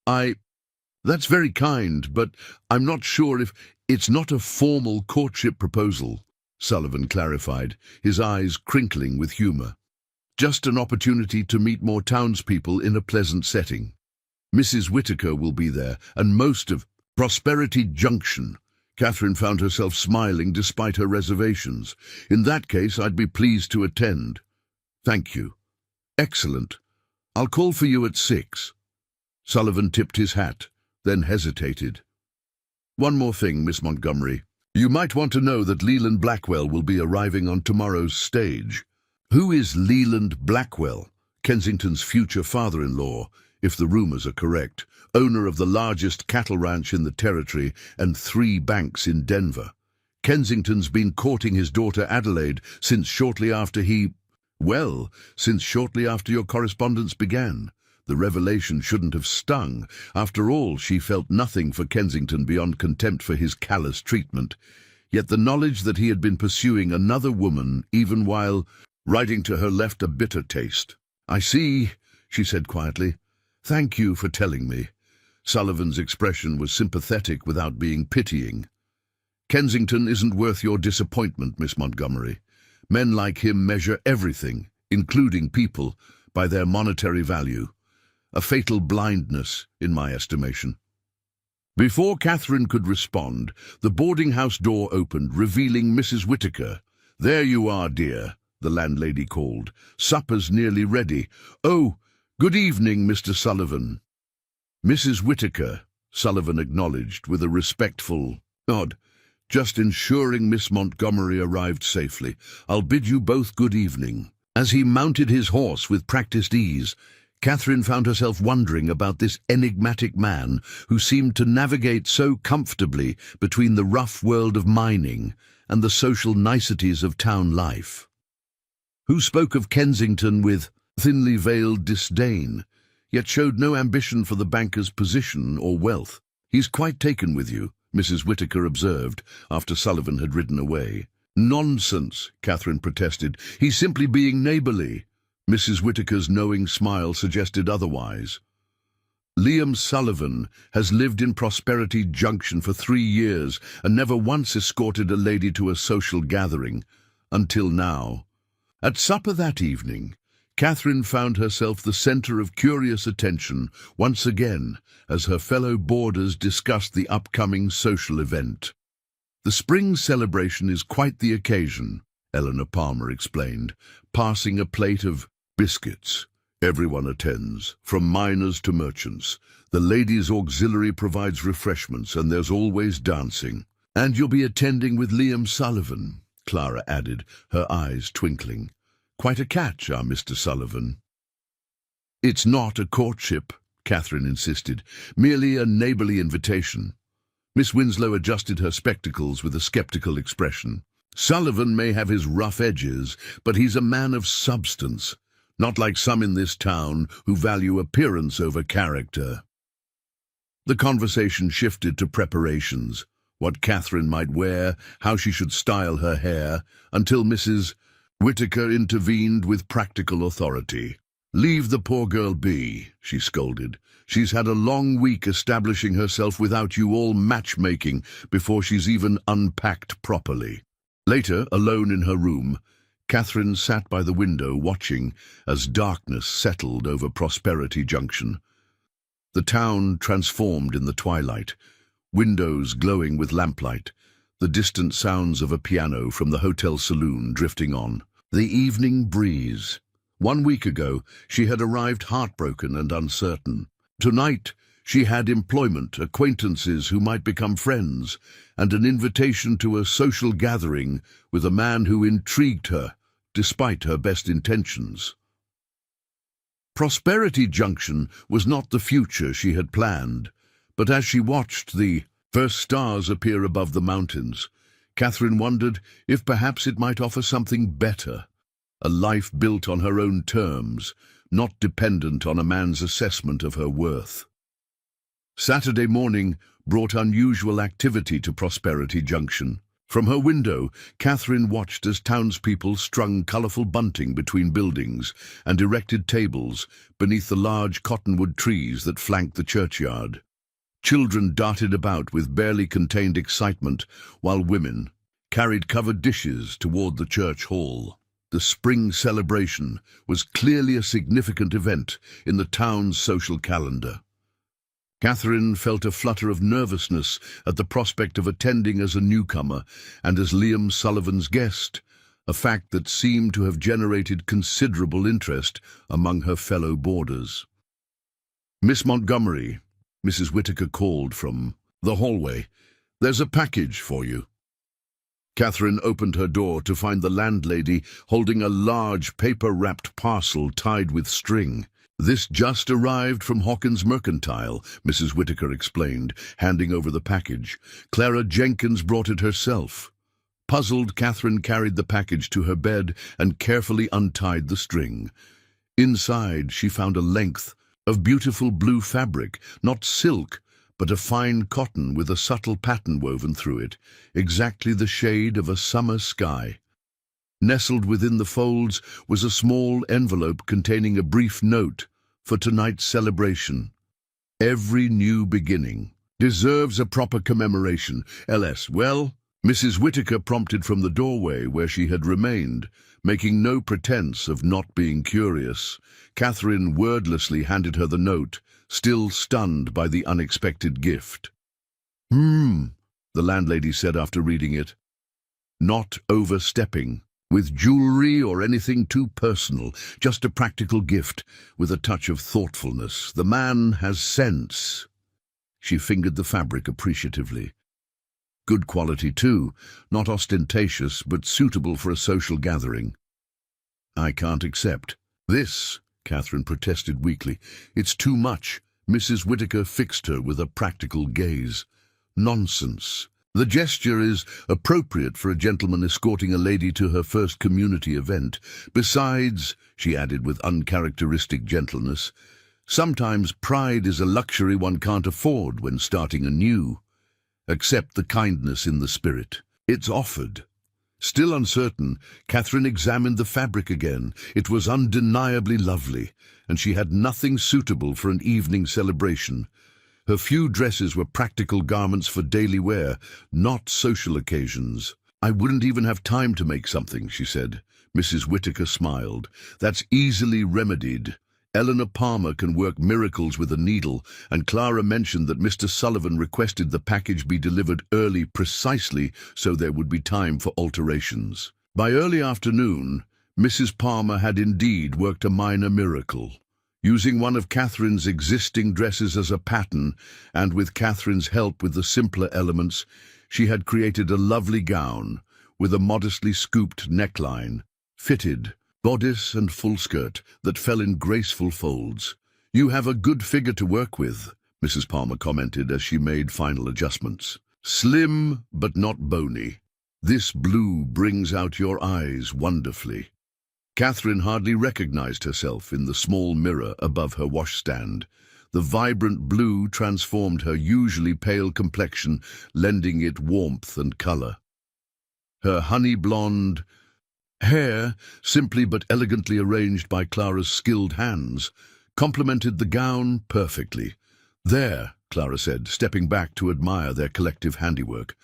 That's very kind, but I'm not sure if it's not a formal courtship proposal," Sullivan clarified, his eyes crinkling with humor. "Just an opportunity to meet more townspeople in a pleasant setting. Mrs. Whittaker will be there, and most of Prosperity Junction." Catherine found herself smiling despite her reservations. "In that case, I'd be pleased to attend." "Thank you." "Excellent. I'll call for you at 6. Sullivan tipped his hat, then hesitated. "One more thing, Miss Montgomery. You might want to know that Leland Blackwell will be arriving on tomorrow's stage." "Who is Leland Blackwell?" "Kensington's future father-in-law, if the rumors are correct, owner of the largest cattle ranch in the territory and 3 banks in Denver. Kensington's been courting his daughter Adelaide since shortly after your correspondence began. The revelation shouldn't have stung. After all, she felt nothing for Kensington beyond contempt for his callous treatment. Yet the knowledge that he had been pursuing another woman, even while writing to her, left a bitter taste. "I see," she said quietly. "Thank you for telling me." Sullivan's expression was sympathetic without being pitying. Kensington isn't worth your disappointment, Miss Montgomery. Men like him measure everything, including people, by their monetary value. A fatal blindness, in my estimation. Before Catherine could respond, the boarding-house door opened, revealing Mrs. Whittaker. "There you are, dear," the landlady called. "Supper's nearly ready." "Oh, good evening, Mr. Sullivan." "Mrs. Whittaker," Sullivan acknowledged with a respectful nod. "Just ensuring Miss Montgomery arrived safely. I'll bid you both good evening." As he mounted his horse with practiced ease, Catherine found herself wondering about this enigmatic man who seemed to navigate so comfortably between the rough world of mining and the social niceties of town life. Who spoke of Kensington with thinly veiled disdain, yet showed no ambition for the banker's position or wealth. "He's quite taken with you," Mrs. Whittaker observed, after Sullivan had ridden away. "Nonsense," Catherine protested. "He's simply being neighbourly." Mrs. Whittaker's knowing smile suggested otherwise. "Liam Sullivan has lived in Prosperity Junction for 3 years and never once escorted a lady to a social gathering, until now." At supper that evening, Catherine found herself the centre of curious attention once again as her fellow boarders discussed the upcoming social event. "The spring celebration is quite the occasion," Eleanor Palmer explained, passing a plate of biscuits. "Everyone attends, from miners to merchants. The ladies' auxiliary provides refreshments, and there's always dancing." "And you'll be attending with Liam Sullivan," Clara added, her eyes twinkling. "Quite a catch, our Mr. Sullivan." "It's not a courtship," Catherine insisted, "merely a neighbourly invitation." Miss Winslow adjusted her spectacles with a sceptical expression. "Sullivan may have his rough edges, but he's a man of substance. Not like some in this town who value appearance over character." The conversation shifted to preparations, what Catherine might wear, how she should style her hair, until Mrs. Whittaker intervened with practical authority. "Leave the poor girl be," she scolded. "She's had a long week establishing herself without you all matchmaking before she's even unpacked properly." Later, alone in her room, Catherine sat by the window watching as darkness settled over Prosperity Junction. The town transformed in the twilight, windows glowing with lamplight, the distant sounds of a piano from the hotel saloon drifting on. The evening breeze. 1 week ago, she had arrived heartbroken and uncertain. Tonight, she had employment, acquaintances who might become friends, and an invitation to a social gathering with a man who intrigued her, despite her best intentions. Prosperity Junction was not the future she had planned, but as she watched the first stars appear above the mountains, Catherine wondered if perhaps it might offer something better, a life built on her own terms, not dependent on a man's assessment of her worth. Saturday morning brought unusual activity to Prosperity Junction. From her window, Catherine watched as townspeople strung colourful bunting between buildings and erected tables beneath the large cottonwood trees that flanked the churchyard. Children darted about with barely contained excitement, while women carried covered dishes toward the church hall. The spring celebration was clearly a significant event in the town's social calendar. Catherine felt a flutter of nervousness at the prospect of attending as a newcomer and as Liam Sullivan's guest, a fact that seemed to have generated considerable interest among her fellow boarders. "Miss Montgomery," Mrs. Whittaker called from the hallway, "there's a package for you." Catherine opened her door to find the landlady holding a large paper-wrapped parcel tied with string. "This just arrived from Hawkins Mercantile," Mrs. Whittaker explained, handing over the package. "Clara Jenkins brought it herself." Puzzled, Catherine carried the package to her bed and carefully untied the string. Inside, she found a length of beautiful blue fabric, not silk, but a fine cotton with a subtle pattern woven through it, exactly the shade of a summer sky. Nestled within the folds was a small envelope containing a brief note for tonight's celebration. "Every new beginning deserves a proper commemoration. L.S. Well, Mrs. Whittaker prompted from the doorway where she had remained, making no pretense of not being curious. Catherine wordlessly handed her the note, still stunned by the unexpected gift. The landlady said after reading it. Not overstepping, with jewelry or anything too personal, just a practical gift with a touch of thoughtfulness. The man has sense. She fingered the fabric appreciatively. Good quality too, not ostentatious, but suitable for a social gathering. I can't accept. This, Catherine protested weakly. It's too much. Mrs. Whittaker fixed her with a practical gaze. Nonsense. The gesture is appropriate for a gentleman escorting a lady to her first community event. Besides, she added with uncharacteristic gentleness, sometimes pride is a luxury one can't afford when starting anew. Accept the kindness in the spirit. It's offered. Still uncertain, Catherine examined the fabric again. It was undeniably lovely, and she had nothing suitable for an evening celebration. Her few dresses were practical garments for daily wear, not social occasions. I wouldn't even have time to make something, she said. Mrs. Whittaker smiled. That's easily remedied. Eleanor Palmer can work miracles with a needle, and Clara mentioned that Mr. Sullivan requested the package be delivered early precisely so there would be time for alterations. By early afternoon, Mrs. Palmer had indeed worked a minor miracle. Using one of Catherine's existing dresses as a pattern, and with Catherine's help with the simpler elements, she had created a lovely gown with a modestly scooped neckline, fitted, bodice and full skirt that fell in graceful folds. You have a good figure to work with, Mrs. Palmer commented as she made final adjustments. Slim but not bony. This blue brings out your eyes wonderfully. Catherine hardly recognized herself in the small mirror above her washstand. The vibrant blue transformed her usually pale complexion, lending it warmth and color. Her honey blonde hair, simply but elegantly arranged by Clara's skilled hands, complemented the gown perfectly. There, Clara said, stepping back to admire their collective handiwork.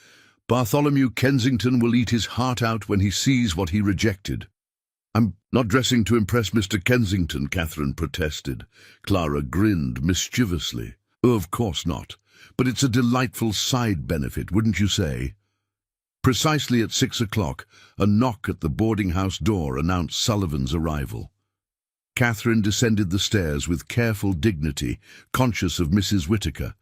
Bartholomew Kensington will eat his heart out when he sees what he rejected. I'm not dressing to impress Mr. Kensington, Catherine protested. Clara grinned mischievously. Oh, of course not. But it's a delightful side benefit, wouldn't you say? Precisely at 6 o'clock, a knock at the boarding-house door announced Sullivan's arrival. Catherine descended the stairs with careful dignity, conscious of Mrs. Whittaker,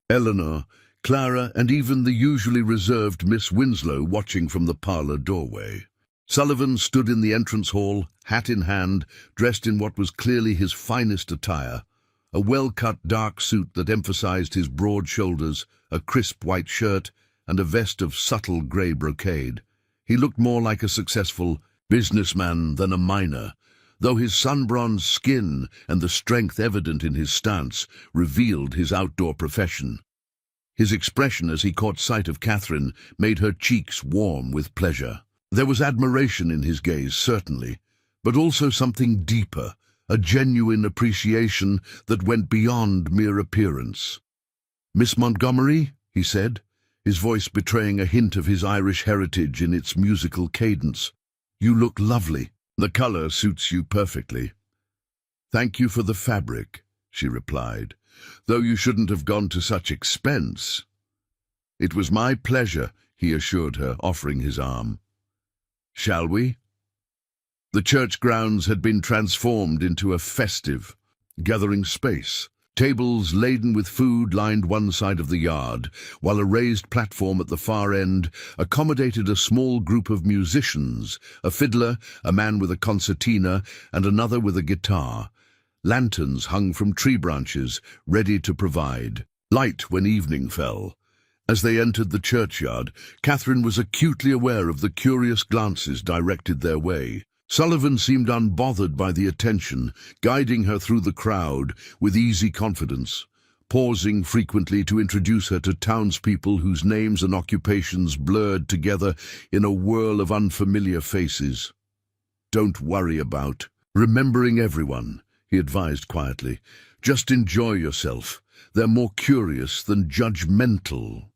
Eleanor, Clara, and even the usually reserved Miss Winslow watching from the parlour doorway. Sullivan stood in the entrance hall, hat in hand, dressed in what was clearly his finest attire, a well-cut dark suit that emphasized his broad shoulders, a crisp white shirt, and a vest of subtle grey brocade. He looked more like a successful businessman than a miner, though his sun-bronzed skin and the strength evident in his stance revealed his outdoor profession. His expression as he caught sight of Catherine made her cheeks warm with pleasure. There was admiration in his gaze, certainly, but also something deeper, a genuine appreciation that went beyond mere appearance. "Miss Montgomery," he said, his voice betraying a hint of his Irish heritage in its musical cadence. "You look lovely. The color suits you perfectly." "Thank you for the fabric," she replied, "though you shouldn't have gone to such expense." "It was my pleasure," he assured her, offering his arm. "Shall we?" The church grounds had been transformed into a festive, gathering space. Tables laden with food lined one side of the yard, while a raised platform at the far end accommodated a small group of musicians, a fiddler, a man with a concertina, and another with a guitar. Lanterns hung from tree branches, ready to provide light when evening fell. As they entered the churchyard, Catherine was acutely aware of the curious glances directed their way. Sullivan seemed unbothered by the attention, guiding her through the crowd with easy confidence, pausing frequently to introduce her to townspeople whose names and occupations blurred together in a whirl of unfamiliar faces. "Don't worry about remembering everyone," he advised quietly. "Just enjoy yourself. They're more curious than judgmental."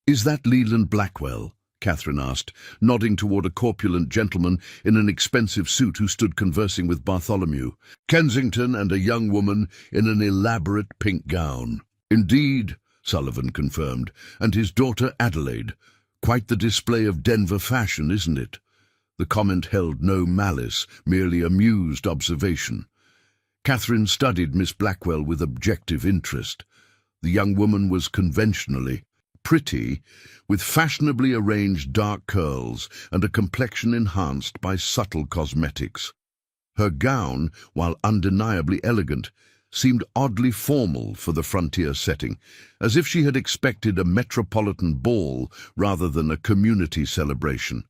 "Is that Leland Blackwell?" Catherine asked, nodding toward a corpulent gentleman in an expensive suit who stood conversing with Bartholomew. Kensington and a young woman in an elaborate pink gown. Indeed, Sullivan confirmed, and his daughter Adelaide. Quite the display of Denver fashion, isn't it? The comment held no malice, merely amused observation. Catherine studied Miss Blackwell with objective interest. The young woman was conventionally pretty, with fashionably arranged dark curls and a complexion enhanced by subtle cosmetics. Her gown, while undeniably elegant, seemed oddly formal for the frontier setting, as if she had expected a metropolitan ball rather than a community celebration.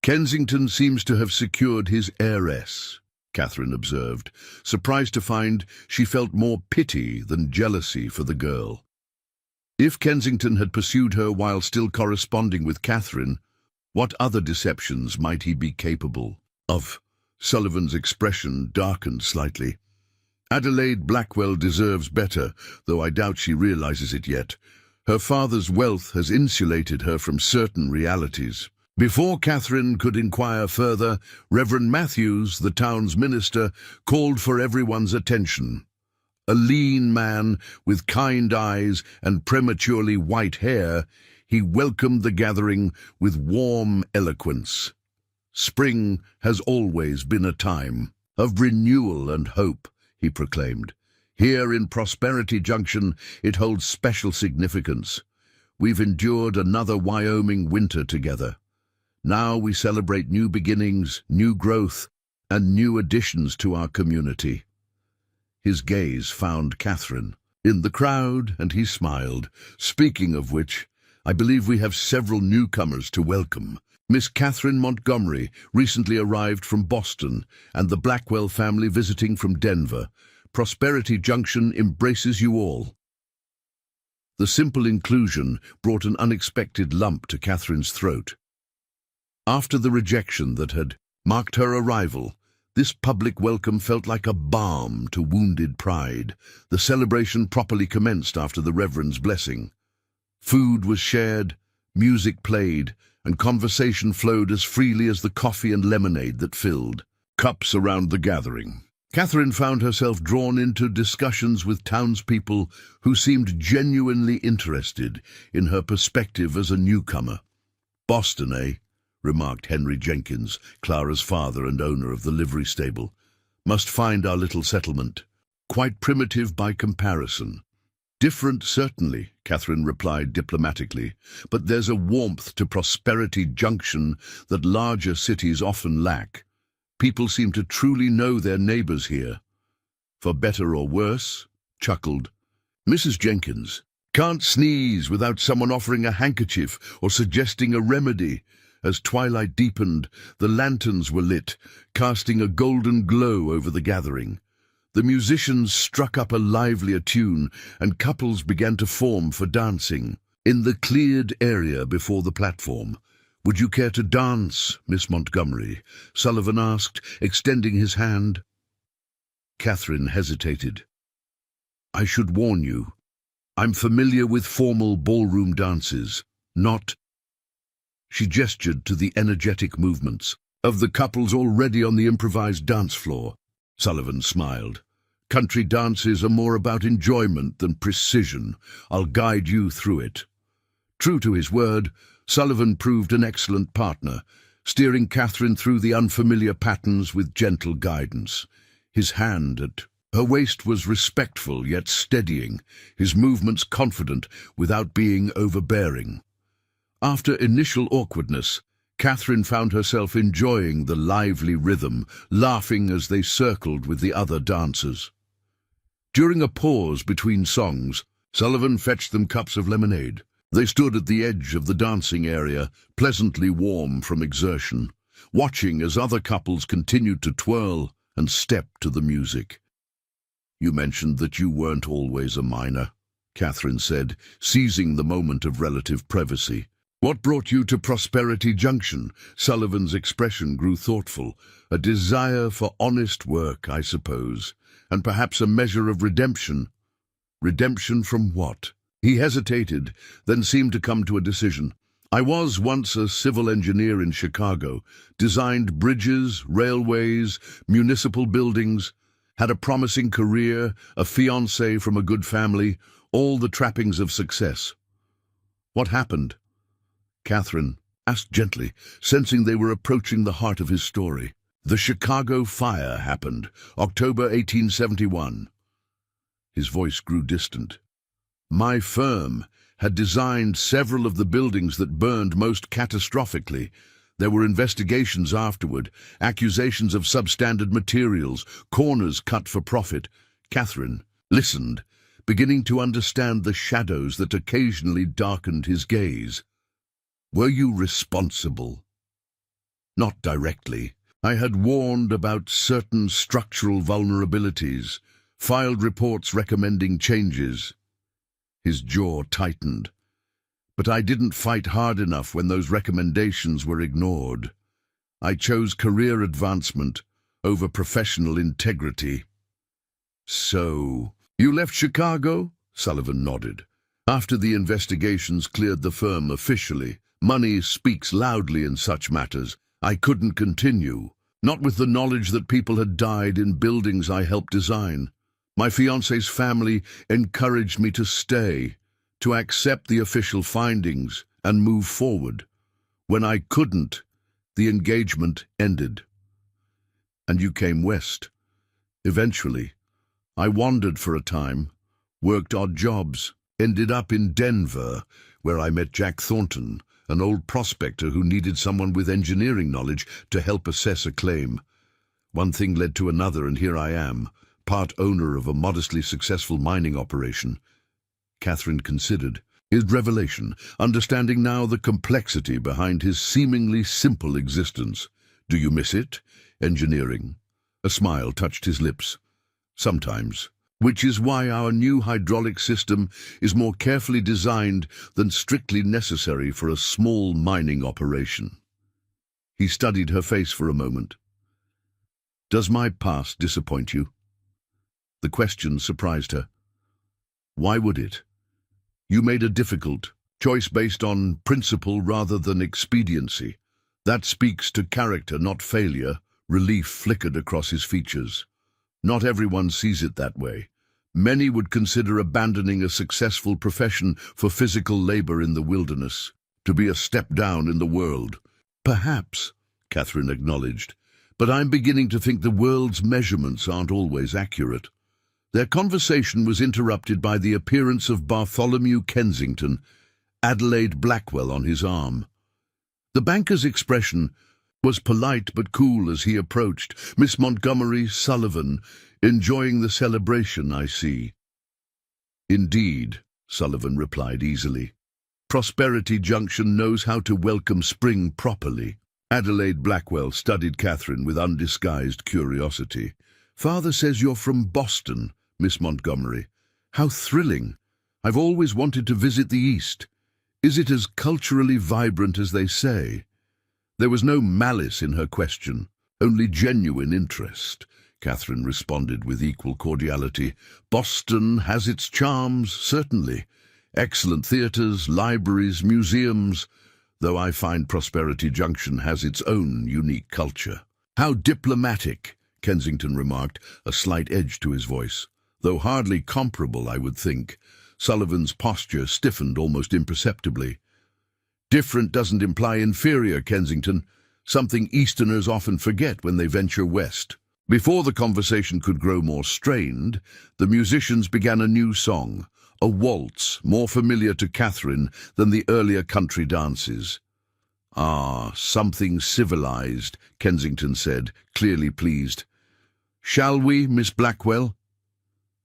Kensington seems to have secured his heiress, Catherine observed, surprised to find she felt more pity than jealousy for the girl. If Kensington had pursued her while still corresponding with Catherine, what other deceptions might he be capable of? Sullivan's expression darkened slightly. Adelaide Blackwell deserves better, though I doubt she realizes it yet. Her father's wealth has insulated her from certain realities. Before Catherine could inquire further, Reverend Matthews, the town's minister, called for everyone's attention. A lean man with kind eyes and prematurely white hair, he welcomed the gathering with warm eloquence. Spring has always been a time of renewal and hope, he proclaimed. Here in Prosperity Junction, it holds special significance. We've endured another Wyoming winter together. Now we celebrate new beginnings, new growth, and new additions to our community. His gaze found Catherine in the crowd, and he smiled. Speaking of which, I believe we have several newcomers to welcome. Miss Catherine Montgomery recently arrived from Boston, and the Blackwell family visiting from Denver. Prosperity Junction embraces you all. The simple inclusion brought an unexpected lump to Catherine's throat. After the rejection that had marked her arrival, this public welcome felt like a balm to wounded pride. The celebration properly commenced after the Reverend's blessing. Food was shared, music played, and conversation flowed as freely as the coffee and lemonade that filled cups around the gathering. Catherine found herself drawn into discussions with townspeople who seemed genuinely interested in her perspective as a newcomer. "Boston, eh?" remarked Henry Jenkins, Clara's father and owner of the livery stable. "Must find our little settlement quite primitive by comparison." "Different, certainly," Catherine replied diplomatically, "but there's a warmth to Prosperity Junction that larger cities often lack. People seem to truly know their neighbors here." "For better or worse," chuckled Mrs. Jenkins. "Can't sneeze without someone offering a handkerchief or suggesting a remedy." As twilight deepened, the lanterns were lit, casting a golden glow over the gathering. The musicians struck up a livelier tune, and couples began to form for dancing. In the cleared area before the platform, "Would you care to dance, Miss Montgomery?" Sullivan asked, extending his hand. Catherine hesitated. "I should warn you, I'm familiar with formal ballroom dances, not—" She gestured to the energetic movements of the couples already on the improvised dance floor. Sullivan smiled. "Country dances are more about enjoyment than precision. I'll guide you through it." True to his word, Sullivan proved an excellent partner, steering Catherine through the unfamiliar patterns with gentle guidance. His hand at her waist was respectful yet steadying, his movements confident without being overbearing. After initial awkwardness, Catherine found herself enjoying the lively rhythm, laughing as they circled with the other dancers. During a pause between songs, Sullivan fetched them cups of lemonade. They stood at the edge of the dancing area, pleasantly warm from exertion, watching as other couples continued to twirl and step to the music. "You mentioned that you weren't always a miner," Catherine said, seizing the moment of relative privacy. "What brought you to Prosperity Junction?" Sullivan's expression grew thoughtful. "A desire for honest work, I suppose, and perhaps a measure of redemption." "Redemption from what?" He hesitated, then seemed to come to a decision. I was once a civil engineer in Chicago, designed bridges, railways, municipal buildings, had a promising career, a fiancé from a good family, all the trappings of success. What happened? Catherine asked gently, sensing they were approaching the heart of his story. The Chicago fire happened, October 1871. His voice grew distant. My firm had designed several of the buildings that burned most catastrophically. There were investigations afterward, accusations of substandard materials, corners cut for profit. Catherine listened, beginning to understand the shadows that occasionally darkened his gaze. Were you responsible? Not directly. I had warned about certain structural vulnerabilities, filed reports recommending changes. His jaw tightened. But I didn't fight hard enough when those recommendations were ignored. I chose career advancement over professional integrity. So, you left Chicago? Sullivan nodded. After the investigations cleared the firm officially, money speaks loudly in such matters. I couldn't continue, not with the knowledge that people had died in buildings I helped design. My fiancé's family encouraged me to stay, to accept the official findings and move forward. When I couldn't, the engagement ended. And you came west. Eventually, I wandered for a time, worked odd jobs, ended up in Denver, where I met Jack Thornton, an old prospector who needed someone with engineering knowledge to help assess a claim. One thing led to another, and here I am, part owner of a modestly successful mining operation. Catherine considered his revelation, understanding now the complexity behind his seemingly simple existence. Do you miss it? Engineering. A smile touched his lips. Sometimes. Which is why our new hydraulic system is more carefully designed than strictly necessary for a small mining operation. He studied her face for a moment. Does my past disappoint you? The question surprised her. Why would it? You made a difficult choice based on principle rather than expediency. That speaks to character, not failure. Relief flickered across his features. Not everyone sees it that way. Many would consider abandoning a successful profession for physical labor in the wilderness to be a step down in the world. Perhaps, Catherine acknowledged, but I'm beginning to think the world's measurements aren't always accurate. Their conversation was interrupted by the appearance of Bartholomew Kensington, Adelaide Blackwell on his arm. The banker's expression was polite but cool as he approached. Miss Montgomery Sullivan, enjoying the celebration, I see. Indeed, Sullivan replied easily. Prosperity Junction knows how to welcome spring properly. Adelaide Blackwell studied Catherine with undisguised curiosity. Father says you're from Boston, Miss Montgomery. How thrilling. I've always wanted to visit the East. Is it as culturally vibrant as they say? There was no malice in her question, only genuine interest. Catherine responded with equal cordiality. Boston has its charms, certainly. Excellent theatres, libraries, museums, though I find Prosperity Junction has its own unique culture. How diplomatic, Kensington remarked, a slight edge to his voice. Though hardly comparable, I would think. Sullivan's posture stiffened almost imperceptibly. Different doesn't imply inferior, Kensington, something Easterners often forget when they venture west. Before the conversation could grow more strained, the musicians began a new song, a waltz more familiar to Catherine than the earlier country dances. Ah, something civilized, Kensington said, clearly pleased. Shall we, Miss Blackwell?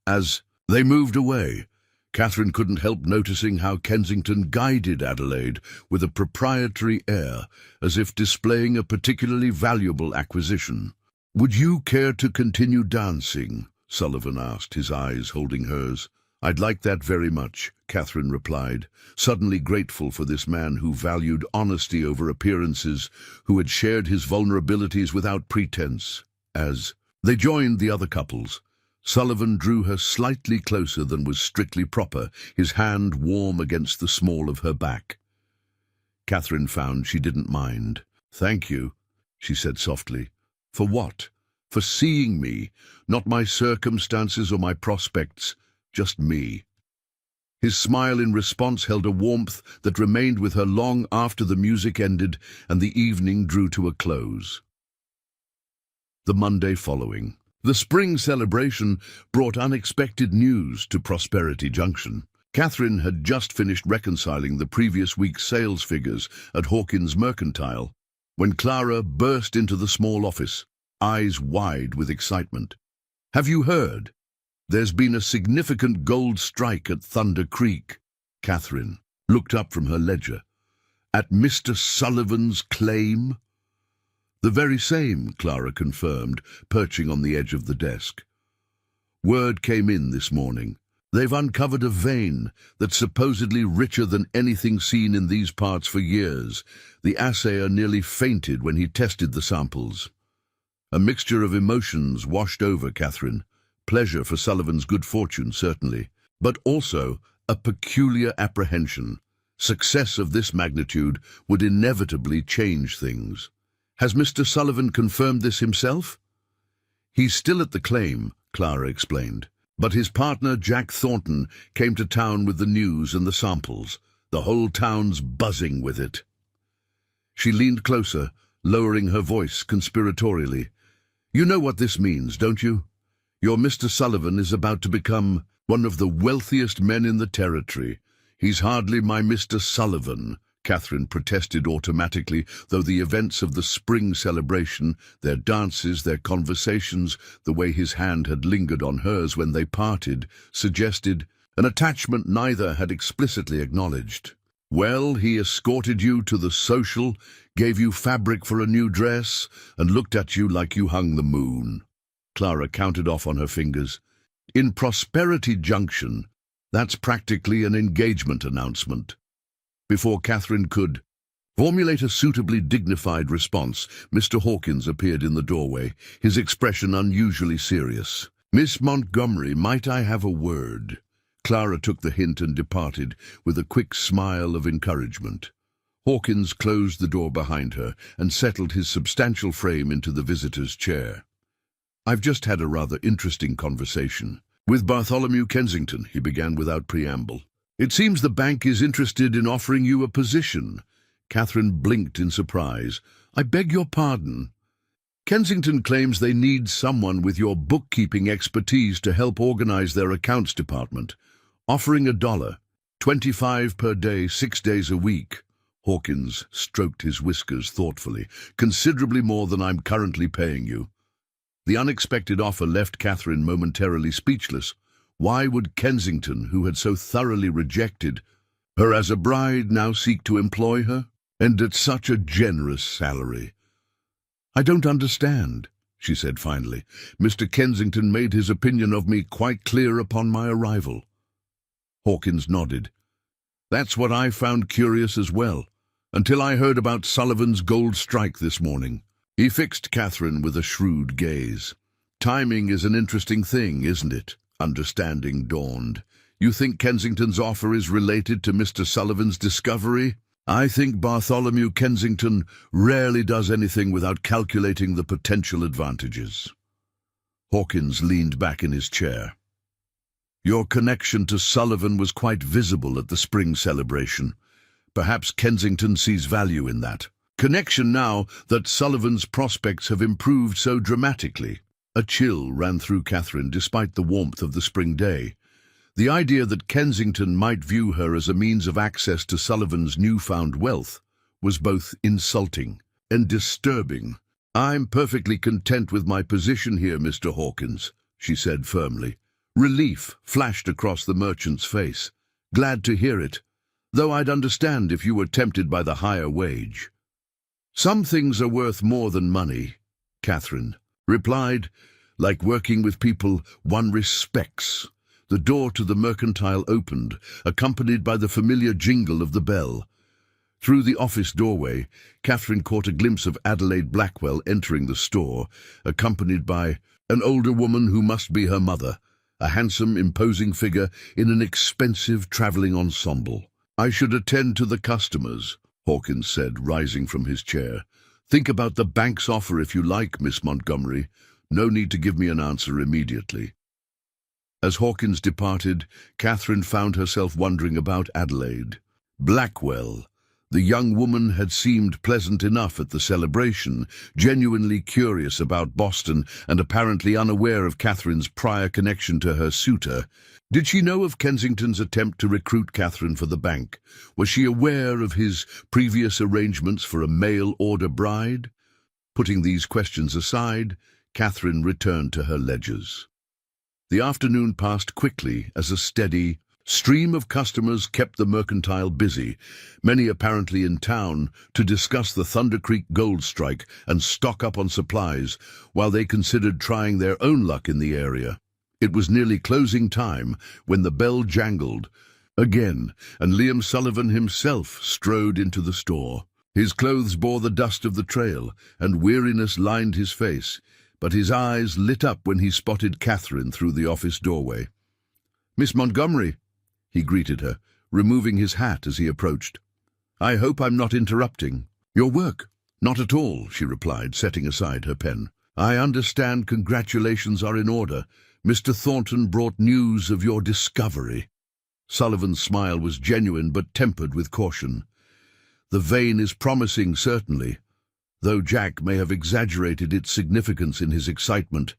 As they moved away, Catherine couldn't help noticing how Kensington guided Adelaide with a proprietary air, as if displaying a particularly valuable acquisition. Would you care to continue dancing? Sullivan asked, his eyes holding hers. I'd like that very much, Catherine replied, suddenly grateful for this man who valued honesty over appearances, who had shared his vulnerabilities without pretense. As they joined the other couples, Sullivan drew her slightly closer than was strictly proper, his hand warm against the small of her back. Catherine found she didn't mind. "Thank you," she said softly. "For what?" "For seeing me, not my circumstances or my prospects, just me." His smile in response held a warmth that remained with her long after the music ended and the evening drew to a close. The Monday following, the spring celebration brought unexpected news to Prosperity Junction. Catherine had just finished reconciling the previous week's sales figures at Hawkins Mercantile when Clara burst into the small office, eyes wide with excitement. "Have you heard? There's been a significant gold strike at Thunder Creek." Catherine looked up from her ledger. "At Mr. Sullivan's claim?" "The very same," Clara confirmed, perching on the edge of the desk. "Word came in this morning. They've uncovered a vein that's supposedly richer than anything seen in these parts for years. The assayer nearly fainted when he tested the samples." A mixture of emotions washed over Catherine. Pleasure for Sullivan's good fortune, certainly, but also a peculiar apprehension. Success of this magnitude would inevitably change things. "Has Mr. Sullivan confirmed this himself?" "He's still at the claim," Clara explained. "But his partner, Jack Thornton, came to town with the news and the samples. The whole town's buzzing with it." She leaned closer, lowering her voice conspiratorially. "You know what this means, don't you? Your Mr. Sullivan is about to become one of the wealthiest men in the territory." "He's hardly my Mr. Sullivan," Catherine protested automatically, though the events of the spring celebration, their dances, their conversations, the way his hand had lingered on hers when they parted, suggested an attachment neither had explicitly acknowledged. "Well, he escorted you to the social, gave you fabric for a new dress, and looked at you like you hung the moon." Clara counted off on her fingers. "In Prosperity Junction, that's practically an engagement announcement." Before Catherine could formulate a suitably dignified response, Mr. Hawkins appeared in the doorway, his expression unusually serious. "Miss Montgomery, might I have a word?" Clara took the hint and departed, with a quick smile of encouragement. Hawkins closed the door behind her and settled his substantial frame into the visitor's chair. "I've just had a rather interesting conversation with Bartholomew Kensington," he began without preamble. "It seems the bank is interested in offering you a position." Catherine blinked in surprise. "I beg your pardon." "Kensington claims they need someone with your bookkeeping expertise to help organize their accounts department, offering $1.25 per day, 6 days a week." Hawkins stroked his whiskers thoughtfully. "Considerably more than I'm currently paying you." The unexpected offer left Catherine momentarily speechless. Why would Kensington, who had so thoroughly rejected her as a bride, now seek to employ her, and at such a generous salary? "I don't understand," she said finally. "Mr. Kensington made his opinion of me quite clear upon my arrival." Hawkins nodded. "That's what I found curious as well, until I heard about Sullivan's gold strike this morning." He fixed Catherine with a shrewd gaze. "Timing is an interesting thing, isn't it?" Understanding dawned. "You think Kensington's offer is related to Mr. Sullivan's discovery?" "I think Bartholomew Kensington rarely does anything without calculating the potential advantages." Hawkins leaned back in his chair. "Your connection to Sullivan was quite visible at the spring celebration. Perhaps Kensington sees value in that connection now that Sullivan's prospects have improved so dramatically." A chill ran through Catherine despite the warmth of the spring day. The idea that Kensington might view her as a means of access to Sullivan's newfound wealth was both insulting and disturbing. "I'm perfectly content with my position here, Mr. Hawkins," she said firmly. Relief flashed across the merchant's face. "Glad to hear it, though I'd understand if you were tempted by the higher wage." "Some things are worth more than money," Catherine replied, "like working with people one respects." The door to the mercantile opened, accompanied by the familiar jingle of the bell. Through the office doorway, Catherine caught a glimpse of Adelaide Blackwell entering the store, accompanied by an older woman who must be her mother, a handsome, imposing figure in an expensive traveling ensemble. "I should attend to the customers," Hawkins said, rising from his chair. "Think about the bank's offer if you like, Miss Montgomery. No need to give me an answer immediately." As Hawkins departed, Catherine found herself wondering about Adelaide. Blackwell. The young woman had seemed pleasant enough at the celebration, genuinely curious about Boston and apparently unaware of Catherine's prior connection to her suitor. Did she know of Kensington's attempt to recruit Catherine for the bank? Was she aware of his previous arrangements for a mail-order bride? Putting these questions aside, Catherine returned to her ledgers. The afternoon passed quickly as a steady stream of customers kept the mercantile busy, many apparently in town to discuss the Thunder Creek gold strike and stock up on supplies while they considered trying their own luck in the area. It was nearly closing time when the bell jangled again, and Liam Sullivan himself strode into the store. His clothes bore the dust of the trail, and weariness lined his face, but his eyes lit up when he spotted Catherine through the office doorway. "Miss Montgomery," he greeted her, removing his hat as he approached. "I hope I'm not interrupting." "Your work?" "Not at all," she replied, setting aside her pen. "I understand congratulations are in order. Mr. Thornton brought news of your discovery." Sullivan's smile was genuine but tempered with caution. "The vein is promising, certainly, though Jack may have exaggerated its significance in his excitement.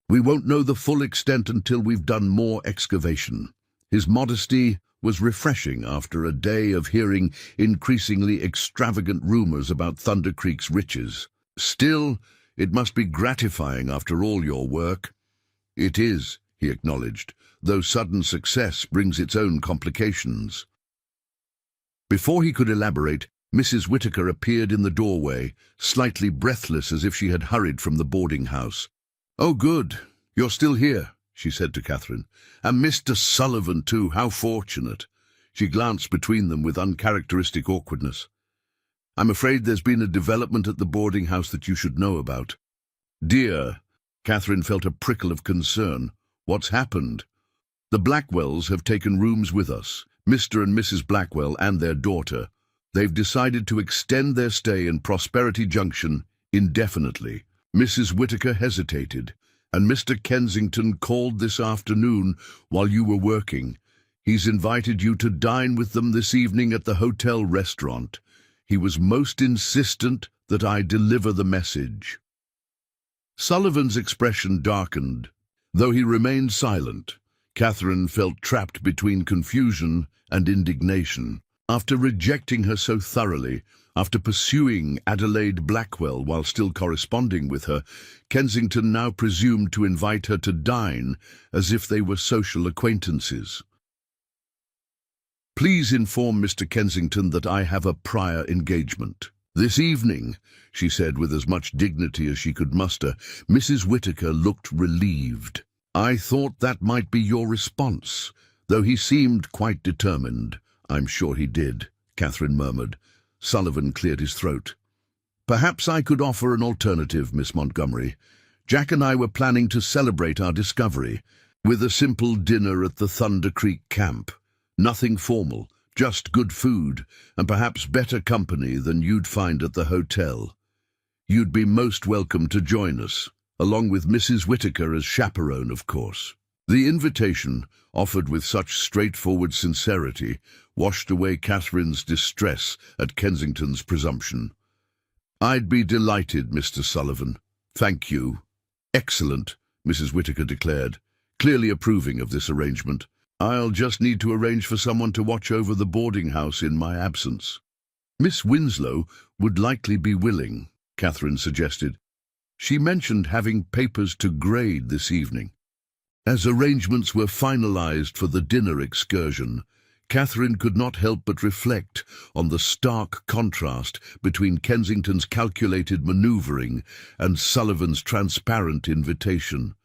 We won't know the full extent until we've done more excavation." His modesty was refreshing after a day of hearing increasingly extravagant rumors about Thunder Creek's riches. "Still, it must be gratifying after all your work." "It is," he acknowledged, "though sudden success brings its own complications." Before he could elaborate, Mrs. Whitaker appeared in the doorway, slightly breathless as if she had hurried from the boarding house. "Oh, good. You're still here," she said to Catherine. "And Mr. Sullivan, too, how fortunate." She glanced between them with uncharacteristic awkwardness. "I'm afraid there's been a development at the boarding house that you should know about." "Dear," Catherine felt a prickle of concern. "What's happened?" "The Blackwells have taken rooms with us, Mr. and Mrs. Blackwell and their daughter. They've decided to extend their stay in Prosperity Junction indefinitely." Mrs. Whitaker hesitated. "And Mr. Kensington called this afternoon while you were working. He's invited you to dine with them this evening at the hotel restaurant. He was most insistent that I deliver the message." Sullivan's expression darkened. Though he remained silent, Catherine felt trapped between confusion and indignation. After rejecting her so thoroughly, after pursuing Adelaide Blackwell while still corresponding with her, Kensington now presumed to invite her to dine as if they were social acquaintances. "Please inform Mr. Kensington that I have a prior engagement." "This evening," she said with as much dignity as she could muster. Mrs. Whitaker looked relieved. "I thought that might be your response, though he seemed quite determined." "I'm sure he did," Catherine murmured. Sullivan cleared his throat. "Perhaps I could offer an alternative, Miss Montgomery. Jack and I were planning to celebrate our discovery with a simple dinner at the Thunder Creek camp. Nothing formal, just good food, and perhaps better company than you'd find at the hotel. You'd be most welcome to join us, along with Mrs. Whitaker as chaperone, of course." The invitation, offered with such straightforward sincerity, washed away Catherine's distress at Kensington's presumption. "I'd be delighted, Mr. Sullivan. Thank you." "Excellent," Mrs. Whitaker declared, clearly approving of this arrangement. "I'll just need to arrange for someone to watch over the boarding house in my absence." "Miss Winslow would likely be willing," Catherine suggested. "She mentioned having papers to grade this evening." As arrangements were finalized for the dinner excursion, Catherine could not help but reflect on the stark contrast between Kensington's calculated maneuvering and Sullivan's transparent invitation.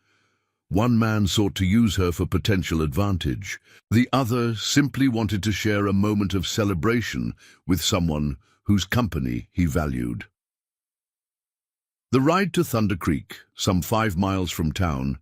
One man sought to use her for potential advantage. The other simply wanted to share a moment of celebration with someone whose company he valued. The ride to Thunder Creek, some 5 miles from town,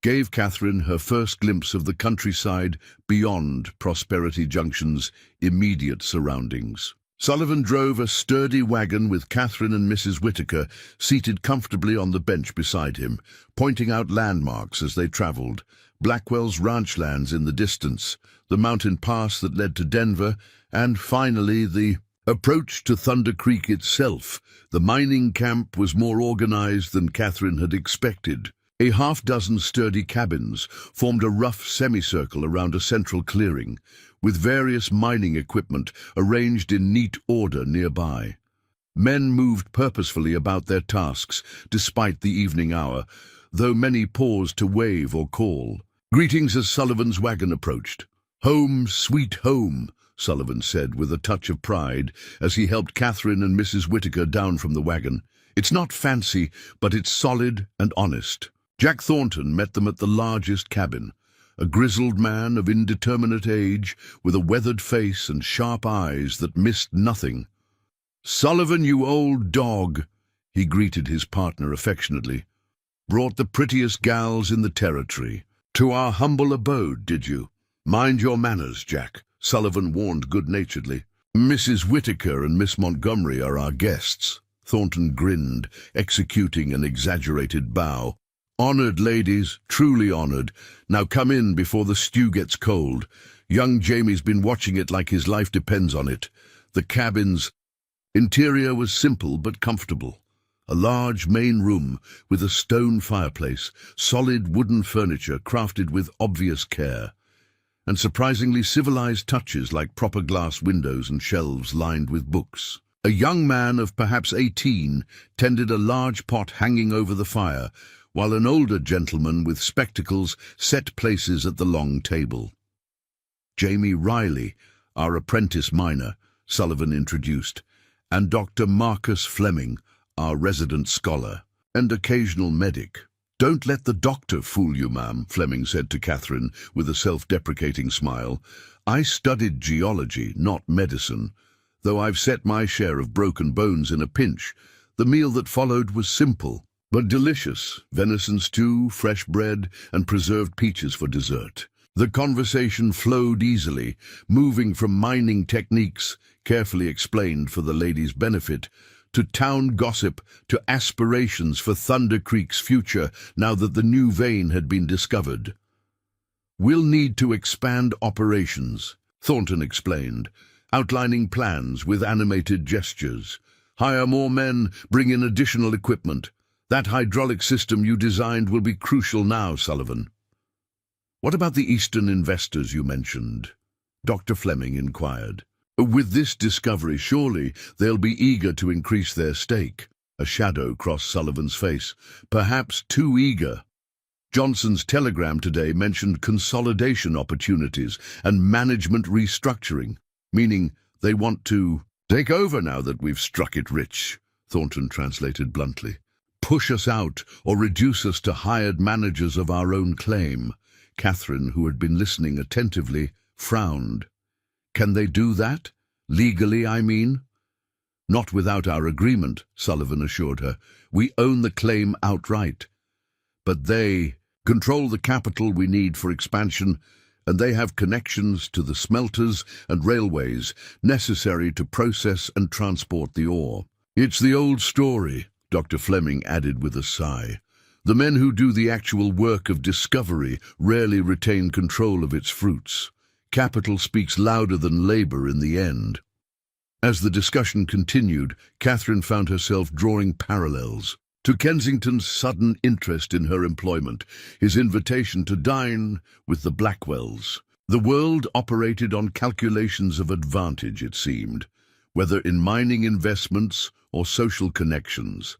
gave Catherine her first glimpse of the countryside beyond Prosperity Junction's immediate surroundings. Sullivan drove a sturdy wagon with Catherine and Mrs. Whitaker seated comfortably on the bench beside him, pointing out landmarks as they travelled. Blackwell's ranch lands in the distance, the mountain pass that led to Denver, and finally the approach to Thunder Creek itself. The mining camp was more organized than Catherine had expected. A half-dozen sturdy cabins formed a rough semicircle around a central clearing, with various mining equipment arranged in neat order nearby. Men moved purposefully about their tasks, despite the evening hour, though many paused to wave or call. Greetings as Sullivan's wagon approached. "Home, sweet home," Sullivan said with a touch of pride as he helped Catherine and Mrs. Whitaker down from the wagon. "It's not fancy, but it's solid and honest." Jack Thornton met them at the largest cabin, a grizzled man of indeterminate age with a weathered face and sharp eyes that missed nothing. "Sullivan, you old dog," he greeted his partner affectionately. "Brought the prettiest gals in the territory. To our humble abode, did you? Mind your manners, Jack," Sullivan warned good-naturedly. "Mrs. Whitaker and Miss Montgomery are our guests." Thornton grinned, executing an exaggerated bow. "Honored, ladies, truly honored. Now come in before the stew gets cold. Young Jamie's been watching it like his life depends on it." The cabin's interior was simple but comfortable. A large main room with a stone fireplace, solid wooden furniture crafted with obvious care, and surprisingly civilized touches like proper glass windows and shelves lined with books. A young man of perhaps 18 tended a large pot hanging over the fire, while an older gentleman with spectacles set places at the long table. "Jamie Riley, our apprentice miner," Sullivan introduced, "and Dr. Marcus Fleming, our resident scholar, and occasional medic." "Don't let the doctor fool you, ma'am," Fleming said to Catherine with a self-deprecating smile. "I studied geology, not medicine, though I've set my share of broken bones in a pinch. The meal that followed was simple, but delicious: venison stew, fresh bread, and preserved peaches for dessert." The conversation flowed easily, moving from mining techniques, carefully explained for the ladies' benefit, to town gossip, to aspirations for Thunder Creek's future now that the new vein had been discovered. "We'll need to expand operations," Thornton explained, outlining plans with animated gestures. "Hire more men, bring in additional equipment. That hydraulic system you designed will be crucial now, Sullivan." "What about the Eastern investors you mentioned?" Dr. Fleming inquired. "With this discovery, surely they'll be eager to increase their stake." A shadow crossed Sullivan's face. "Perhaps too eager. Johnson's telegram today mentioned consolidation opportunities and management restructuring, meaning they want to take over now that we've struck it rich," Thornton translated bluntly. "Push us out or reduce us to hired managers of our own claim." Catherine, who had been listening attentively, frowned. "Can they do that? Legally, I mean?" "Not without our agreement," Sullivan assured her. "We own the claim outright. But they control the capital we need for expansion, and they have connections to the smelters and railways necessary to process and transport the ore." "It's the old story," Dr. Fleming added with a sigh. "The men who do the actual work of discovery rarely retain control of its fruits. Capital speaks louder than labor in the end." As the discussion continued, Catherine found herself drawing parallels to Kensington's sudden interest in her employment, his invitation to dine with the Blackwells. The world operated on calculations of advantage, it seemed, whether in mining investments or social connections.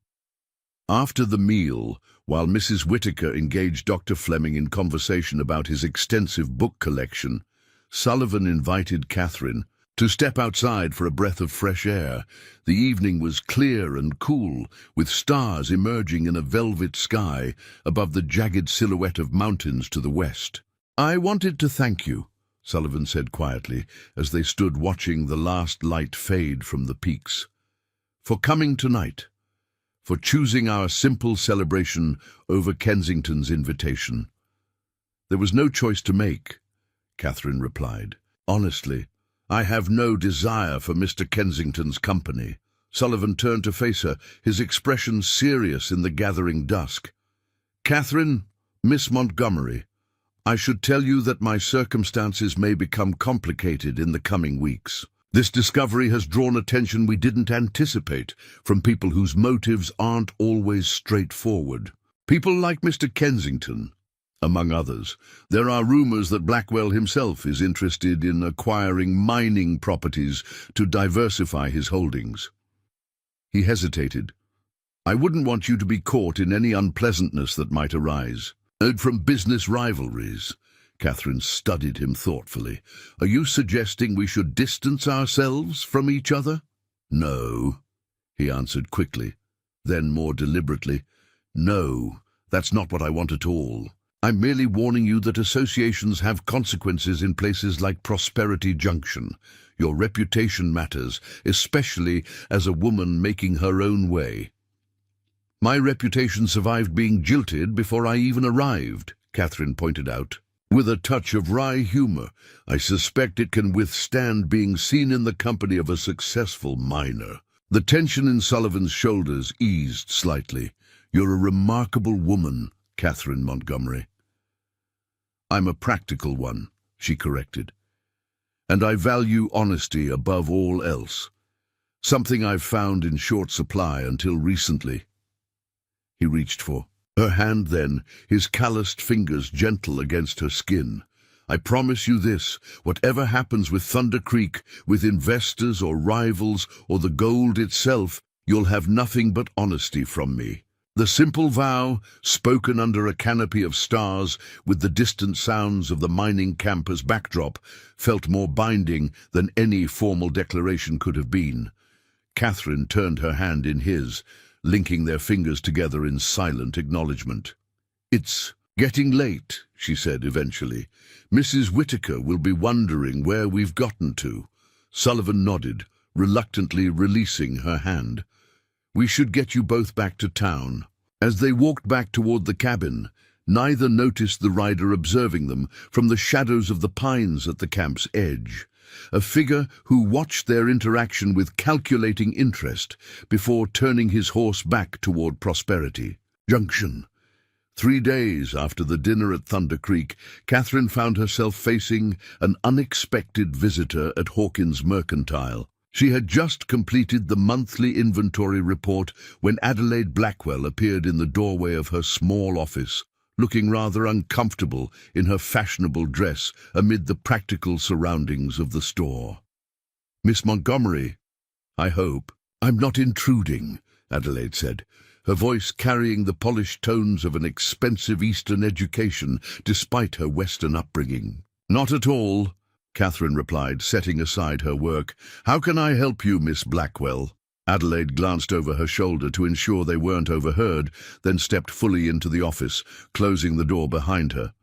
After the meal, while Mrs. Whitaker engaged Dr. Fleming in conversation about his extensive book collection, Sullivan invited Catherine to step outside for a breath of fresh air. The evening was clear and cool, with stars emerging in a velvet sky above the jagged silhouette of mountains to the west. "I wanted to thank you," Sullivan said quietly, as they stood watching the last light fade from the peaks, "for coming tonight, for choosing our simple celebration over Kensington's invitation." "There was no choice to make," Catherine replied. "Honestly, I have no desire for Mr. Kensington's company. Sullivan turned to face her, his expression serious in the gathering dusk. Catherine, Miss Montgomery, I should tell you that my circumstances may become complicated in the coming weeks. This discovery has drawn attention we didn't anticipate from people whose motives aren't always straightforward. People like Mr. Kensington, among others. There are rumors that Blackwell himself is interested in acquiring mining properties to diversify his holdings. He hesitated. I wouldn't want you to be caught in any unpleasantness that might arise. From business rivalries. Catherine studied him thoughtfully. Are you suggesting we should distance ourselves from each other? No, he answered quickly. Then more deliberately, no, that's not what I want at all. I'm merely warning you that associations have consequences in places like Prosperity Junction. Your reputation matters, especially as a woman making her own way. My reputation survived being jilted before I even arrived, Catherine pointed out. With a touch of wry humor, I suspect it can withstand being seen in the company of a successful miner. The tension in Sullivan's shoulders eased slightly. You're a remarkable woman, Catherine Montgomery. I'm a practical one, she corrected. And I value honesty above all else. Something I've found in short supply until recently. He reached for her hand then, his calloused fingers gentle against her skin. I promise you this, whatever happens with Thunder Creek, with investors or rivals or the gold itself, you'll have nothing but honesty from me. The simple vow, spoken under a canopy of stars with the distant sounds of the mining camp as backdrop, felt more binding than any formal declaration could have been. Catherine turned her hand in his, linking their fingers together in silent acknowledgement. It's getting late, she said eventually. Mrs. Whitaker will be wondering where we've gotten to. Sullivan nodded, reluctantly releasing her hand. We should get you both back to town. As they walked back toward the cabin, neither noticed the rider observing them from the shadows of the pines at the camp's edge. A figure who watched their interaction with calculating interest before turning his horse back toward Prosperity Junction. 3 days after the dinner at Thunder Creek, Catherine found herself facing an unexpected visitor at Hawkins Mercantile. She had just completed the monthly inventory report when Adelaide Blackwell appeared in the doorway of her small office, looking rather uncomfortable in her fashionable dress amid the practical surroundings of the store. Miss Montgomery, I hope. I'm not intruding, Adelaide said, her voice carrying the polished tones of an expensive Eastern education despite her Western upbringing. Not at all, Catherine replied, setting aside her work. How can I help you, Miss Blackwell? Adelaide glanced over her shoulder to ensure they weren't overheard, then stepped fully into the office, closing the door behind her.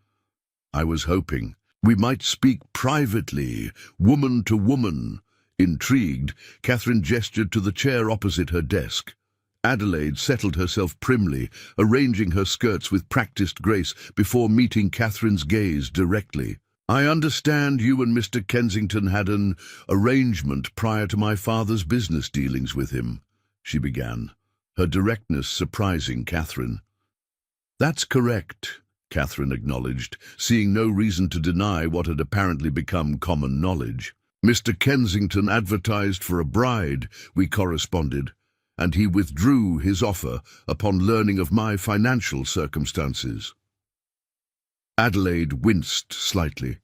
I was hoping we might speak privately, woman to woman. Intrigued, Catherine gestured to the chair opposite her desk. Adelaide settled herself primly, arranging her skirts with practiced grace before meeting Catherine's gaze directly. I understand you and Mr. Kensington had an arrangement prior to my father's business dealings with him, she began, her directness surprising Catherine. That's correct, Catherine acknowledged, seeing no reason to deny what had apparently become common knowledge. Mr. Kensington advertised for a bride, we corresponded, and he withdrew his offer upon learning of my financial circumstances. Adelaide winced slightly.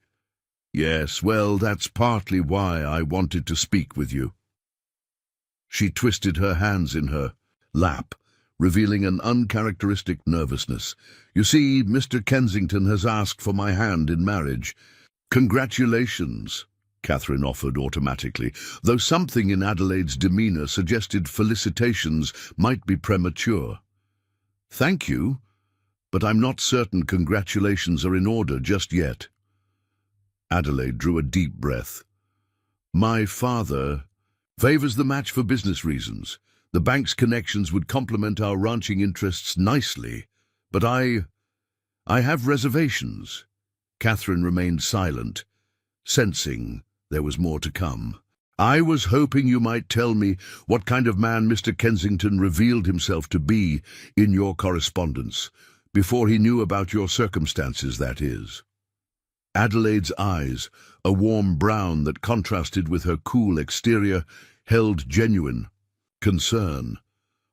Yes, well, that's partly why I wanted to speak with you. She twisted her hands in her lap, revealing an uncharacteristic nervousness. You see, Mr. Kensington has asked for my hand in marriage. Congratulations, Catherine offered automatically, though something in Adelaide's demeanor suggested felicitations might be premature. Thank you, but I'm not certain congratulations are in order just yet. Adelaide drew a deep breath. My father favors the match for business reasons. The bank's connections would complement our ranching interests nicely, but I have reservations. Catherine remained silent, sensing There was more to come. I was hoping you might tell me what kind of man Mr. Kensington revealed himself to be in your correspondence, before he knew about your circumstances, that is. Adelaide's eyes, a warm brown that contrasted with her cool exterior, held genuine concern.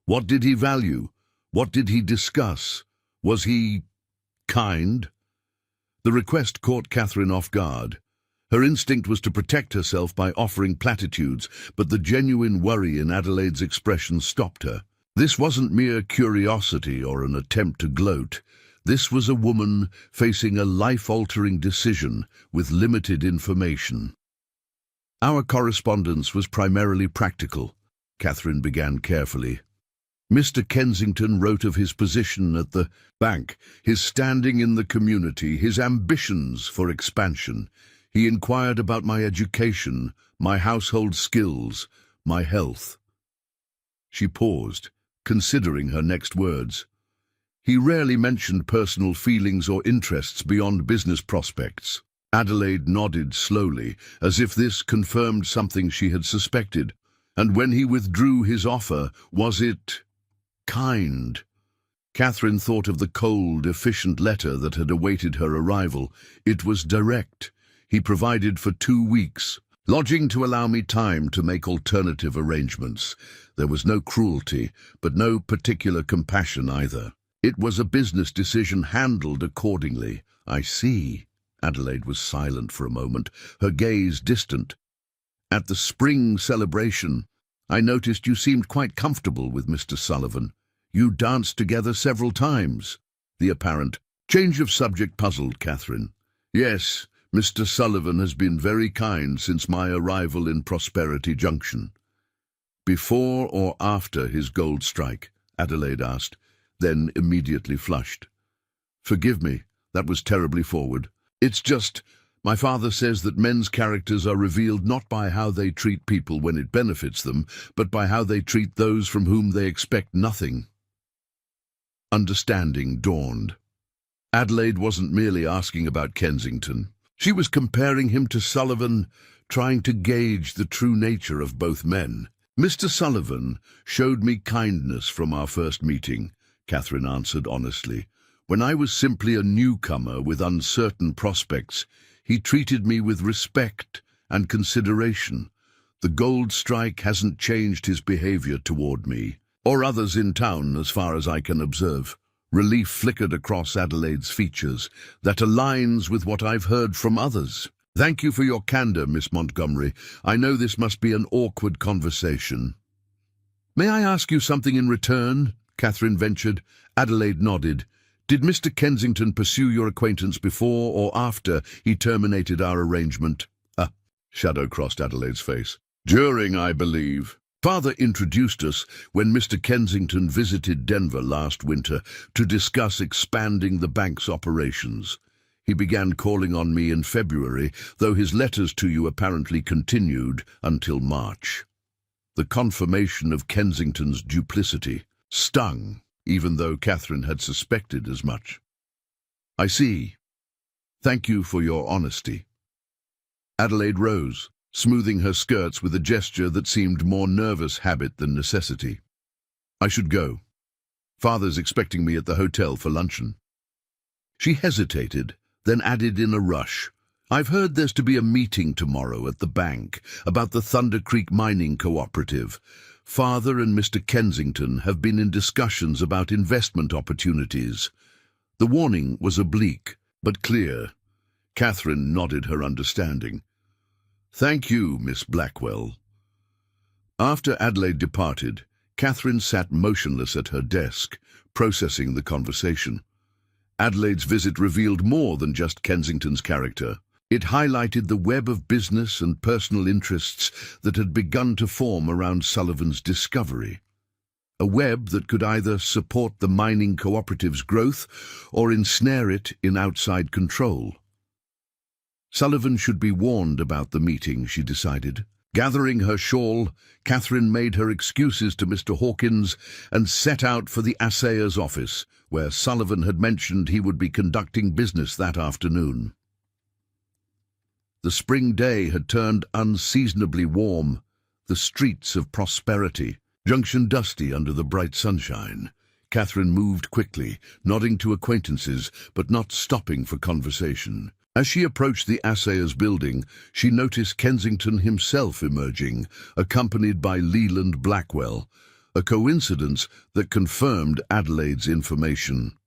What did he value? What did he discuss? Was he kind? The request caught Catherine off guard. Her instinct was to protect herself by offering platitudes, but the genuine worry in Adelaide's expression stopped her. This wasn't mere curiosity or an attempt to gloat. This was a woman facing a life-altering decision with limited information. Our correspondence was primarily practical, Catherine began carefully. Mr. Kensington wrote of his position at the bank, his standing in the community, his ambitions for expansion. He inquired about my education, my household skills, my health. She paused, considering her next words. He rarely mentioned personal feelings or interests beyond business prospects. Adelaide nodded slowly, as if this confirmed something she had suspected. And when he withdrew his offer, was it kind? Catherine thought of the cold, efficient letter that had awaited her arrival. It was direct. He provided for 2 weeks, lodging to allow me time to make alternative arrangements. There was no cruelty, but no particular compassion either. It was a business decision handled accordingly. I see. Adelaide was silent for a moment, her gaze distant. At the spring celebration, I noticed you seemed quite comfortable with Mr. Sullivan. You danced together several times. The apparent change of subject puzzled Catherine. Yes, Mr. Sullivan has been very kind since my arrival in Prosperity Junction. Before or after his gold strike? Adelaide asked, then immediately flushed. Forgive me, that was terribly forward. It's just, my father says that men's characters are revealed not by how they treat people when it benefits them, but by how they treat those from whom they expect nothing. Understanding dawned. Adelaide wasn't merely asking about Kensington. She was comparing him to Sullivan, trying to gauge the true nature of both men. Mr. Sullivan showed me kindness from our first meeting, Catherine answered honestly. When I was simply a newcomer with uncertain prospects, he treated me with respect and consideration. The gold strike hasn't changed his behavior toward me, or others in town as far as I can observe. Relief flickered across Adelaide's features. That aligns with what I've heard from others. Thank you for your candor, Miss Montgomery. I know this must be an awkward conversation. May I ask you something in return? Catherine ventured. Adelaide nodded. Did Mr. Kensington pursue your acquaintance before or after he terminated our arrangement? A shadow crossed Adelaide's face. During, I believe. Father introduced us when Mr. Kensington visited Denver last winter to discuss expanding the bank's operations. He began calling on me in February, though his letters to you apparently continued until March. The confirmation of Kensington's duplicity stung, even though Catherine had suspected as much. I see. Thank you for your honesty. Adelaide rose, smoothing her skirts with a gesture that seemed more nervous habit than necessity. I should go. Father's expecting me at the hotel for luncheon. She hesitated, then added in a rush, I've heard there's to be a meeting tomorrow at the bank about the Thunder Creek Mining Cooperative. Father and Mr. Kensington have been in discussions about investment opportunities. The warning was oblique, but clear. Catherine nodded her understanding. Thank you, Miss Blackwell. After Adelaide departed, Catherine sat motionless at her desk, processing the conversation. Adelaide's visit revealed more than just Kensington's character. It highlighted the web of business and personal interests that had begun to form around Sullivan's discovery. A web that could either support the mining cooperative's growth or ensnare it in outside control. Sullivan should be warned about the meeting, she decided. Gathering her shawl, Catherine made her excuses to Mr. Hawkins and set out for the assayer's office, where Sullivan had mentioned he would be conducting business that afternoon. The spring day had turned unseasonably warm, the streets of Prosperity, Junction dusty under the bright sunshine. Catherine moved quickly, nodding to acquaintances, but not stopping for conversation. As she approached the assayer's building, she noticed Kensington himself emerging, accompanied by Leland Blackwell, a coincidence that confirmed Adelaide's information.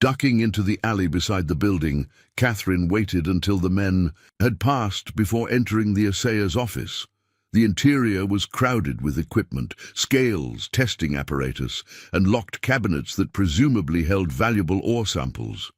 Ducking into the alley beside the building, Catherine waited until the men had passed before entering the assayer's office. The interior was crowded with equipment, scales, testing apparatus, and locked cabinets that presumably held valuable ore samples.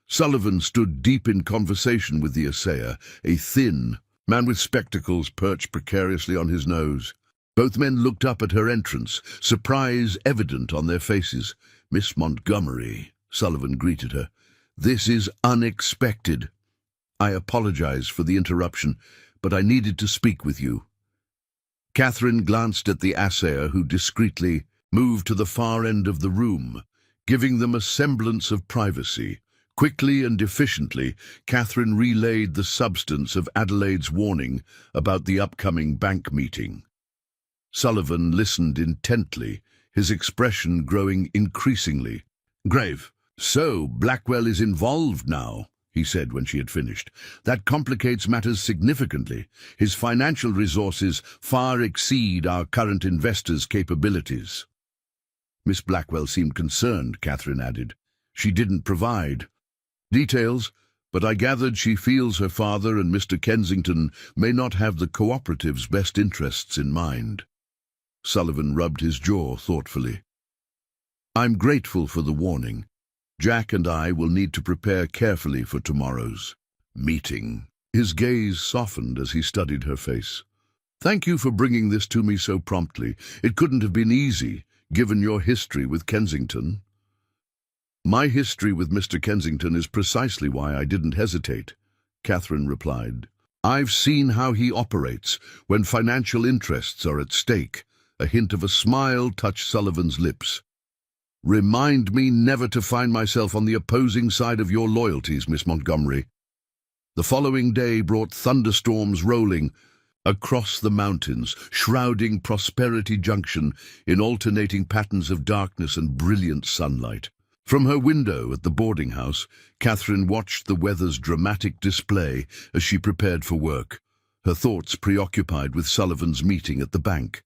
Sullivan stood deep in conversation with the assayer, a thin man with spectacles perched precariously on his nose. Both men looked up at her entrance, surprise evident on their faces. "Miss Montgomery," Sullivan greeted her. "This is unexpected. I apologize for the interruption, but I needed to speak with you." Catherine glanced at the assayer, who discreetly moved to the far end of the room, giving them a semblance of privacy. Quickly and efficiently, Catherine relayed the substance of Adelaide's warning about the upcoming bank meeting. Sullivan listened intently, his expression growing increasingly grave. "So, Blackwell is involved now," he said when she had finished. "That complicates matters significantly. His financial resources far exceed our current investors' capabilities." Miss Blackwell seemed concerned, Catherine added. "She didn't provide details, but I gathered she feels her father and Mr. Kensington may not have the cooperative's best interests in mind." Sullivan rubbed his jaw thoughtfully. "I'm grateful for the warning. Jack and I will need to prepare carefully for tomorrow's meeting." His gaze softened as he studied her face. "Thank you for bringing this to me so promptly. It couldn't have been easy, given your history with Kensington." "My history with Mr. Kensington is precisely why I didn't hesitate," Catherine replied. "I've seen how he operates when financial interests are at stake." A hint of a smile touched Sullivan's lips. "Remind me never to find myself on the opposing side of your loyalties, Miss Montgomery." The following day brought thunderstorms rolling across the mountains, shrouding Prosperity Junction in alternating patterns of darkness and brilliant sunlight. From her window at the boarding house, Catherine watched the weather's dramatic display as she prepared for work, her thoughts preoccupied with Sullivan's meeting at the bank.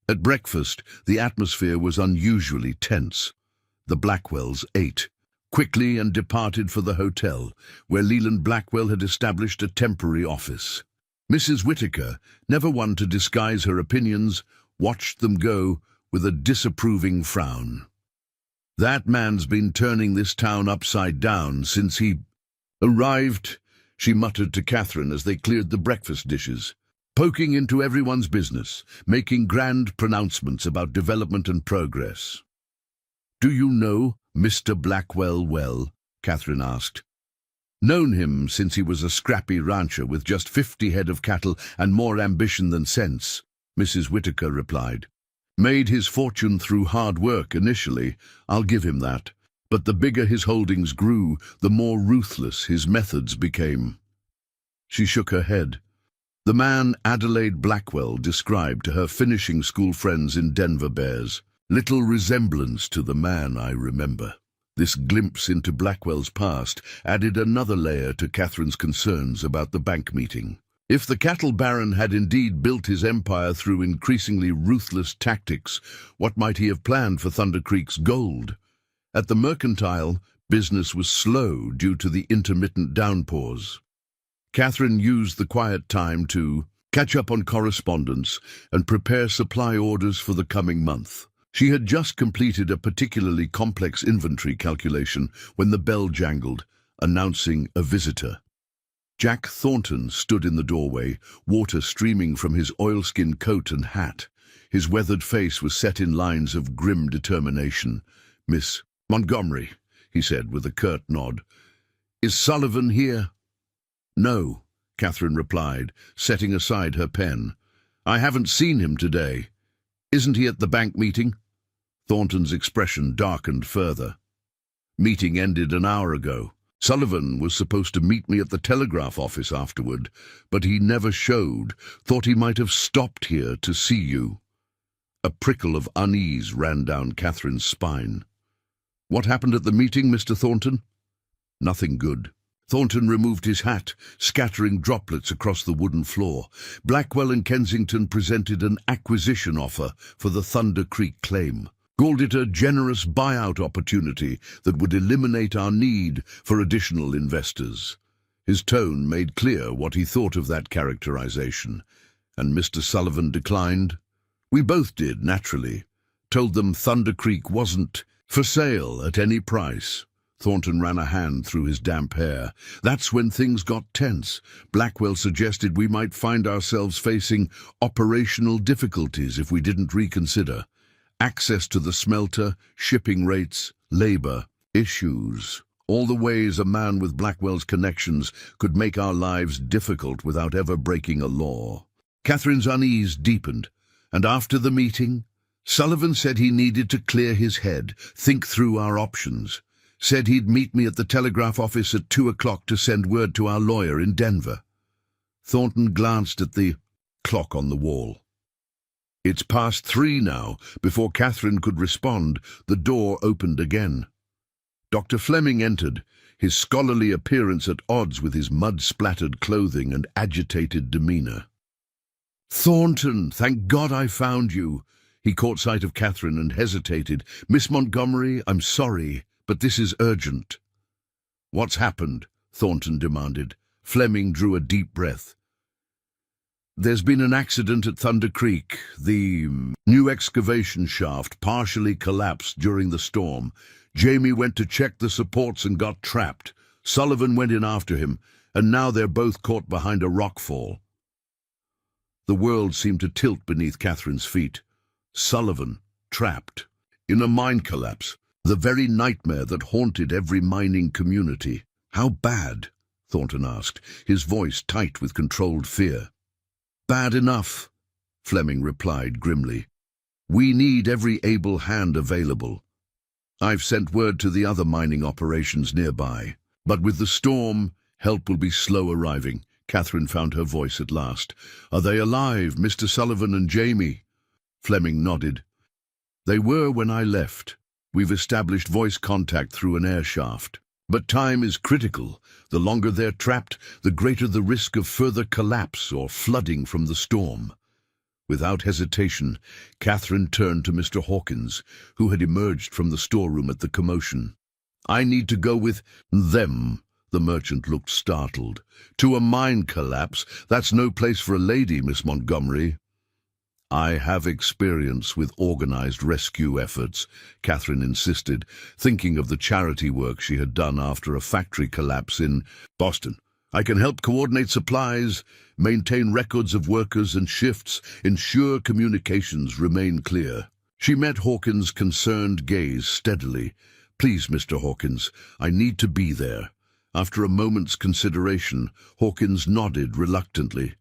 At breakfast, the atmosphere was unusually tense. The Blackwells ate quickly and departed for the hotel, where Leland Blackwell had established a temporary office. Mrs. Whittaker, never one to disguise her opinions, watched them go with a disapproving frown. "That man's been turning this town upside down since he arrived," she muttered to Catherine as they cleared the breakfast dishes. "Poking into everyone's business, making grand pronouncements about development and progress." "Do you know Mr. Blackwell well?" Catherine asked. "Known him since he was a scrappy rancher with just 50 head of cattle and more ambition than sense," Mrs. Whittaker replied. "Made his fortune through hard work initially, I'll give him that. But the bigger his holdings grew, the more ruthless his methods became." She shook her head. The man Adelaide Blackwell described to her finishing school friends in Denver bears little resemblance to the man I remember. This glimpse into Blackwell's past added another layer to Catherine's concerns about the bank meeting. If the cattle baron had indeed built his empire through increasingly ruthless tactics, what might he have planned for Thunder Creek's gold? At the Mercantile, business was slow due to the intermittent downpours. Catherine used the quiet time to catch up on correspondence and prepare supply orders for the coming month. She had just completed a particularly complex inventory calculation when the bell jangled, announcing a visitor. Jack Thornton stood in the doorway, water streaming from his oilskin coat and hat. His weathered face was set in lines of grim determination. "Miss Montgomery," he said with a curt nod. "Is Sullivan here?" "No," Catherine replied, setting aside her pen. "I haven't seen him today. Isn't he at the bank meeting?" Thornton's expression darkened further. "Meeting ended an hour ago. Sullivan was supposed to meet me at the telegraph office afterward, but he never showed. Thought he might have stopped here to see you." A prickle of unease ran down Catherine's spine. "What happened at the meeting, Mr. Thornton?" "Nothing good." Thornton removed his hat, scattering droplets across the wooden floor. "Blackwell and Kensington presented an acquisition offer for the Thunder Creek claim. Called it a generous buyout opportunity that would eliminate our need for additional investors." His tone made clear what he thought of that characterization, and Mr. Sullivan declined. "We both did, naturally. Told them Thunder Creek wasn't for sale at any price." Thornton ran a hand through his damp hair. "That's when things got tense. Blackwell suggested we might find ourselves facing operational difficulties if we didn't reconsider. Access to the smelter, shipping rates, labor, issues. All the ways a man with Blackwell's connections could make our lives difficult without ever breaking a law." Catherine's unease deepened, and after the meeting, Sullivan said he needed to clear his head, think through our options. Said he'd meet me at the telegraph office at 2 o'clock to send word to our lawyer in Denver. Thornton glanced at the clock on the wall. "It's past 3 now." Before Catherine could respond, the door opened again. Dr. Fleming entered, his scholarly appearance at odds with his mud-splattered clothing and agitated demeanor. "Thornton, thank God I found you." He caught sight of Catherine and hesitated. "Miss Montgomery, I'm sorry, but this is urgent." "What's happened?" Thornton demanded. Fleming drew a deep breath. "There's been an accident at Thunder Creek. The new excavation shaft partially collapsed during the storm. Jamie went to check the supports and got trapped. Sullivan went in after him, and now they're both caught behind a rockfall." The world seemed to tilt beneath Catherine's feet. Sullivan, trapped, in a mine collapse, the very nightmare that haunted every mining community. "How bad?" Thornton asked, his voice tight with controlled fear. "Bad enough," Fleming replied grimly. "We need every able hand available. I've sent word to the other mining operations nearby, but with the storm, help will be slow arriving." Catherine found her voice at last. "Are they alive, Mr. Sullivan and Jamie?" Fleming nodded. "They were when I left. We've established voice contact through an air shaft. But time is critical. The longer they're trapped, the greater the risk of further collapse or flooding from the storm." Without hesitation, Catherine turned to Mr. Hawkins, who had emerged from the storeroom at the commotion. "I need to go with them." The merchant looked startled. "To a mine collapse? That's no place for a lady, Miss Montgomery." "I have experience with organized rescue efforts," Catherine insisted, thinking of the charity work she had done after a factory collapse in Boston. "I can help coordinate supplies, maintain records of workers and shifts, ensure communications remain clear." She met Hawkins' concerned gaze steadily. "Please, Mr. Hawkins, I need to be there." After a moment's consideration, Hawkins nodded reluctantly.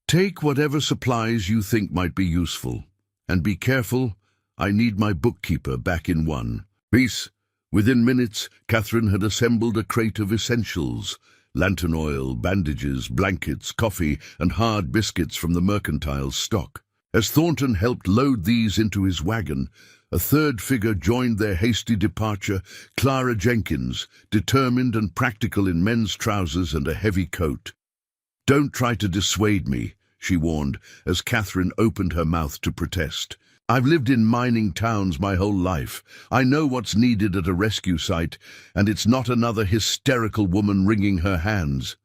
"Take whatever supplies you think might be useful. And be careful, I need my bookkeeper back in one." "Peace." Within minutes, Catherine had assembled a crate of essentials: lantern oil, bandages, blankets, coffee, and hard biscuits from the mercantile's stock. As Thornton helped load these into his wagon, a third figure joined their hasty departure: Clara Jenkins, determined and practical in men's trousers and a heavy coat. "Don't try to dissuade me," she warned, as Catherine opened her mouth to protest. "I've lived in mining towns my whole life. I know what's needed at a rescue site, and it's not another hysterical woman wringing her hands."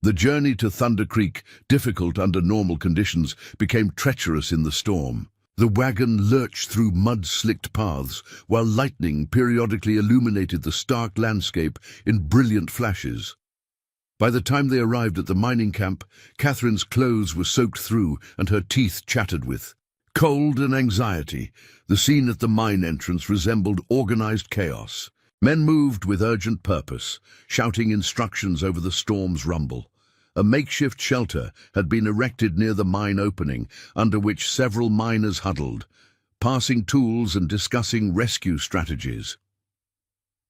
The journey to Thunder Creek, difficult under normal conditions, became treacherous in the storm. The wagon lurched through mud-slicked paths, while lightning periodically illuminated the stark landscape in brilliant flashes. By the time they arrived at the mining camp, Catherine's clothes were soaked through and her teeth chattered with cold and anxiety. The scene at the mine entrance resembled organized chaos. Men moved with urgent purpose, shouting instructions over the storm's rumble. A makeshift shelter had been erected near the mine opening, under which several miners huddled, passing tools and discussing rescue strategies.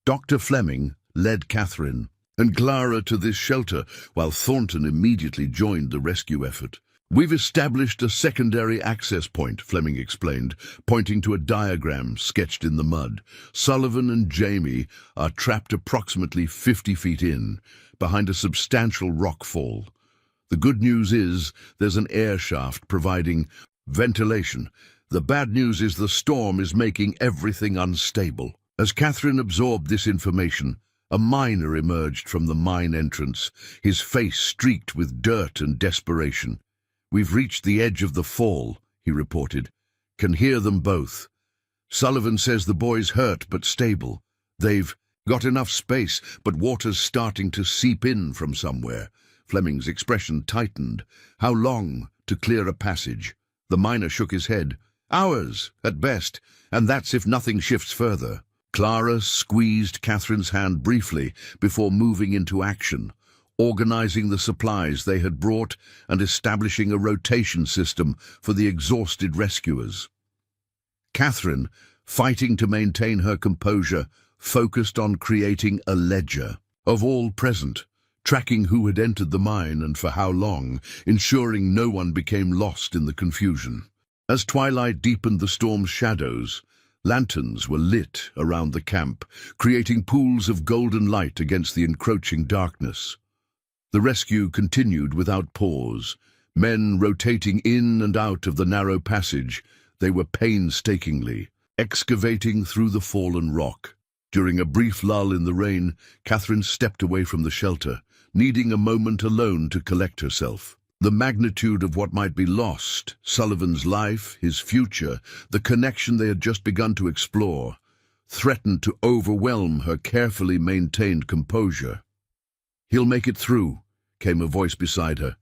Dr. Fleming, led Catherine and Clara to this shelter, while Thornton immediately joined the rescue effort. "We've established a secondary access point," Fleming explained, pointing to a diagram sketched in the mud. "Sullivan and Jamie are trapped approximately 50 feet in, behind a substantial rock fall. The good news is there's an air shaft providing ventilation. The bad news is the storm is making everything unstable." As Catherine absorbed this information, a miner emerged from the mine entrance, his face streaked with dirt and desperation. "We've reached the edge of the fall," he reported. "Can hear them both. Sullivan says the boy's hurt but stable. They've got enough space, but water's starting to seep in from somewhere." Fleming's expression tightened. "How long to clear a passage?" The miner shook his head. "Hours, at best, and that's if nothing shifts further." Clara squeezed Catherine's hand briefly before moving into action, organizing the supplies they had brought and establishing a rotation system for the exhausted rescuers. Catherine, fighting to maintain her composure, focused on creating a ledger of all present, tracking who had entered the mine and for how long, ensuring no one became lost in the confusion. As twilight deepened the storm's shadows, lanterns were lit around the camp, creating pools of golden light against the encroaching darkness. The rescue continued without pause, men rotating in and out of the narrow passage. They were painstakingly excavating through the fallen rock. During a brief lull in the rain, Catherine stepped away from the shelter, needing a moment alone to collect herself. The magnitude of what might be lost, Sullivan's life, his future, the connection they had just begun to explore, threatened to overwhelm her carefully maintained composure. "He'll make it through," came a voice beside her.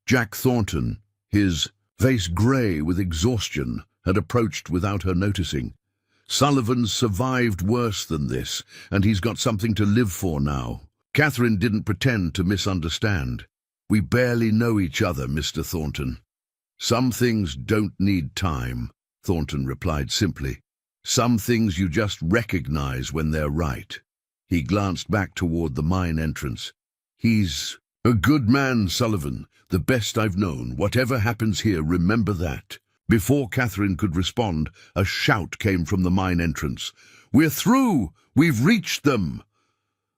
Jack Thornton, his face grey with exhaustion, had approached without her noticing. "Sullivan's survived worse than this, and he's got something to live for now." Catherine didn't pretend to misunderstand. "We barely know each other, Mr. Thornton." "Some things don't need time," Thornton replied simply. "Some things you just recognize when they're right." He glanced back toward the mine entrance. "He's a good man, Sullivan, the best I've known. Whatever happens here, remember that." Before Catherine could respond, a shout came from the mine entrance. "We're through! We've reached them!"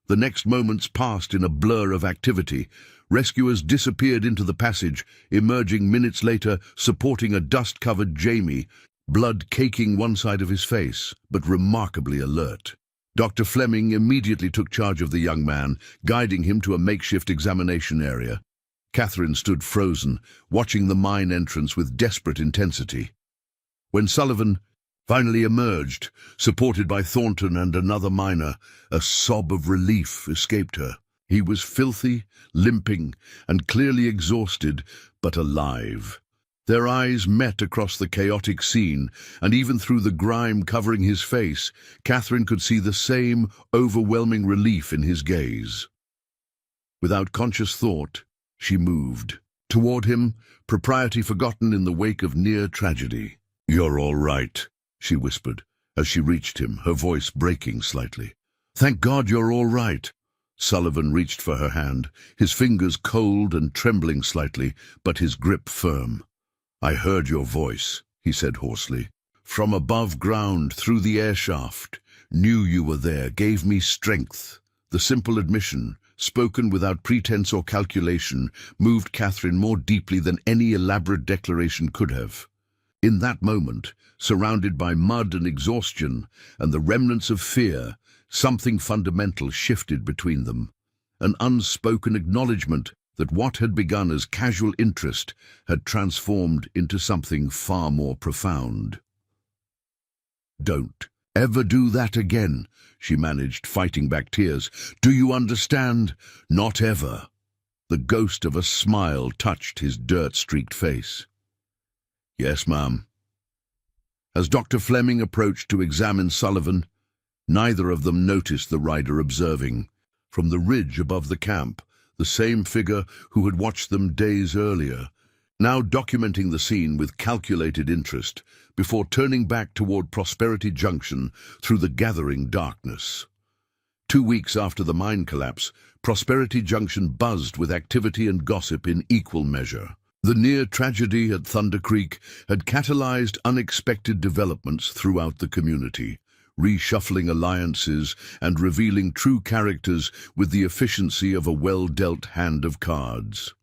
The next moments passed in a blur of activity. Rescuers disappeared into the passage, emerging minutes later, supporting a dust-covered Jamie, blood caking one side of his face, but remarkably alert. Dr. Fleming immediately took charge of the young man, guiding him to a makeshift examination area. Catherine stood frozen, watching the mine entrance with desperate intensity. When Sullivan finally emerged, supported by Thornton and another miner, a sob of relief escaped her. He was filthy, limping, and clearly exhausted, but alive. Their eyes met across the chaotic scene, and even through the grime covering his face, Catherine could see the same overwhelming relief in his gaze. Without conscious thought, she moved toward him, propriety forgotten in the wake of near tragedy. "You're all right," she whispered, as she reached him, her voice breaking slightly. "Thank God you're all right." Sullivan reached for her hand, his fingers cold and trembling slightly, but his grip firm. "I heard your voice," he said hoarsely. "From above ground, through the air shaft. Knew you were there, gave me strength." The simple admission, spoken without pretense or calculation, moved Catherine more deeply than any elaborate declaration could have. In that moment, surrounded by mud and exhaustion, and the remnants of fear, something fundamental shifted between them. An unspoken acknowledgement that what had begun as casual interest had transformed into something far more profound. "Don't ever do that again," she managed, fighting back tears. "Do you understand? Not ever." The ghost of a smile touched his dirt-streaked face. "Yes, ma'am." As Dr. Fleming approached to examine Sullivan, neither of them noticed the rider observing. From the ridge above the camp, the same figure who had watched them days earlier, now documenting the scene with calculated interest, before turning back toward Prosperity Junction through the gathering darkness. 2 weeks after the mine collapse, Prosperity Junction buzzed with activity and gossip in equal measure. The near tragedy at Thunder Creek had catalyzed unexpected developments throughout the community, reshuffling alliances and revealing true characters with the efficiency of a well-dealt hand of cards.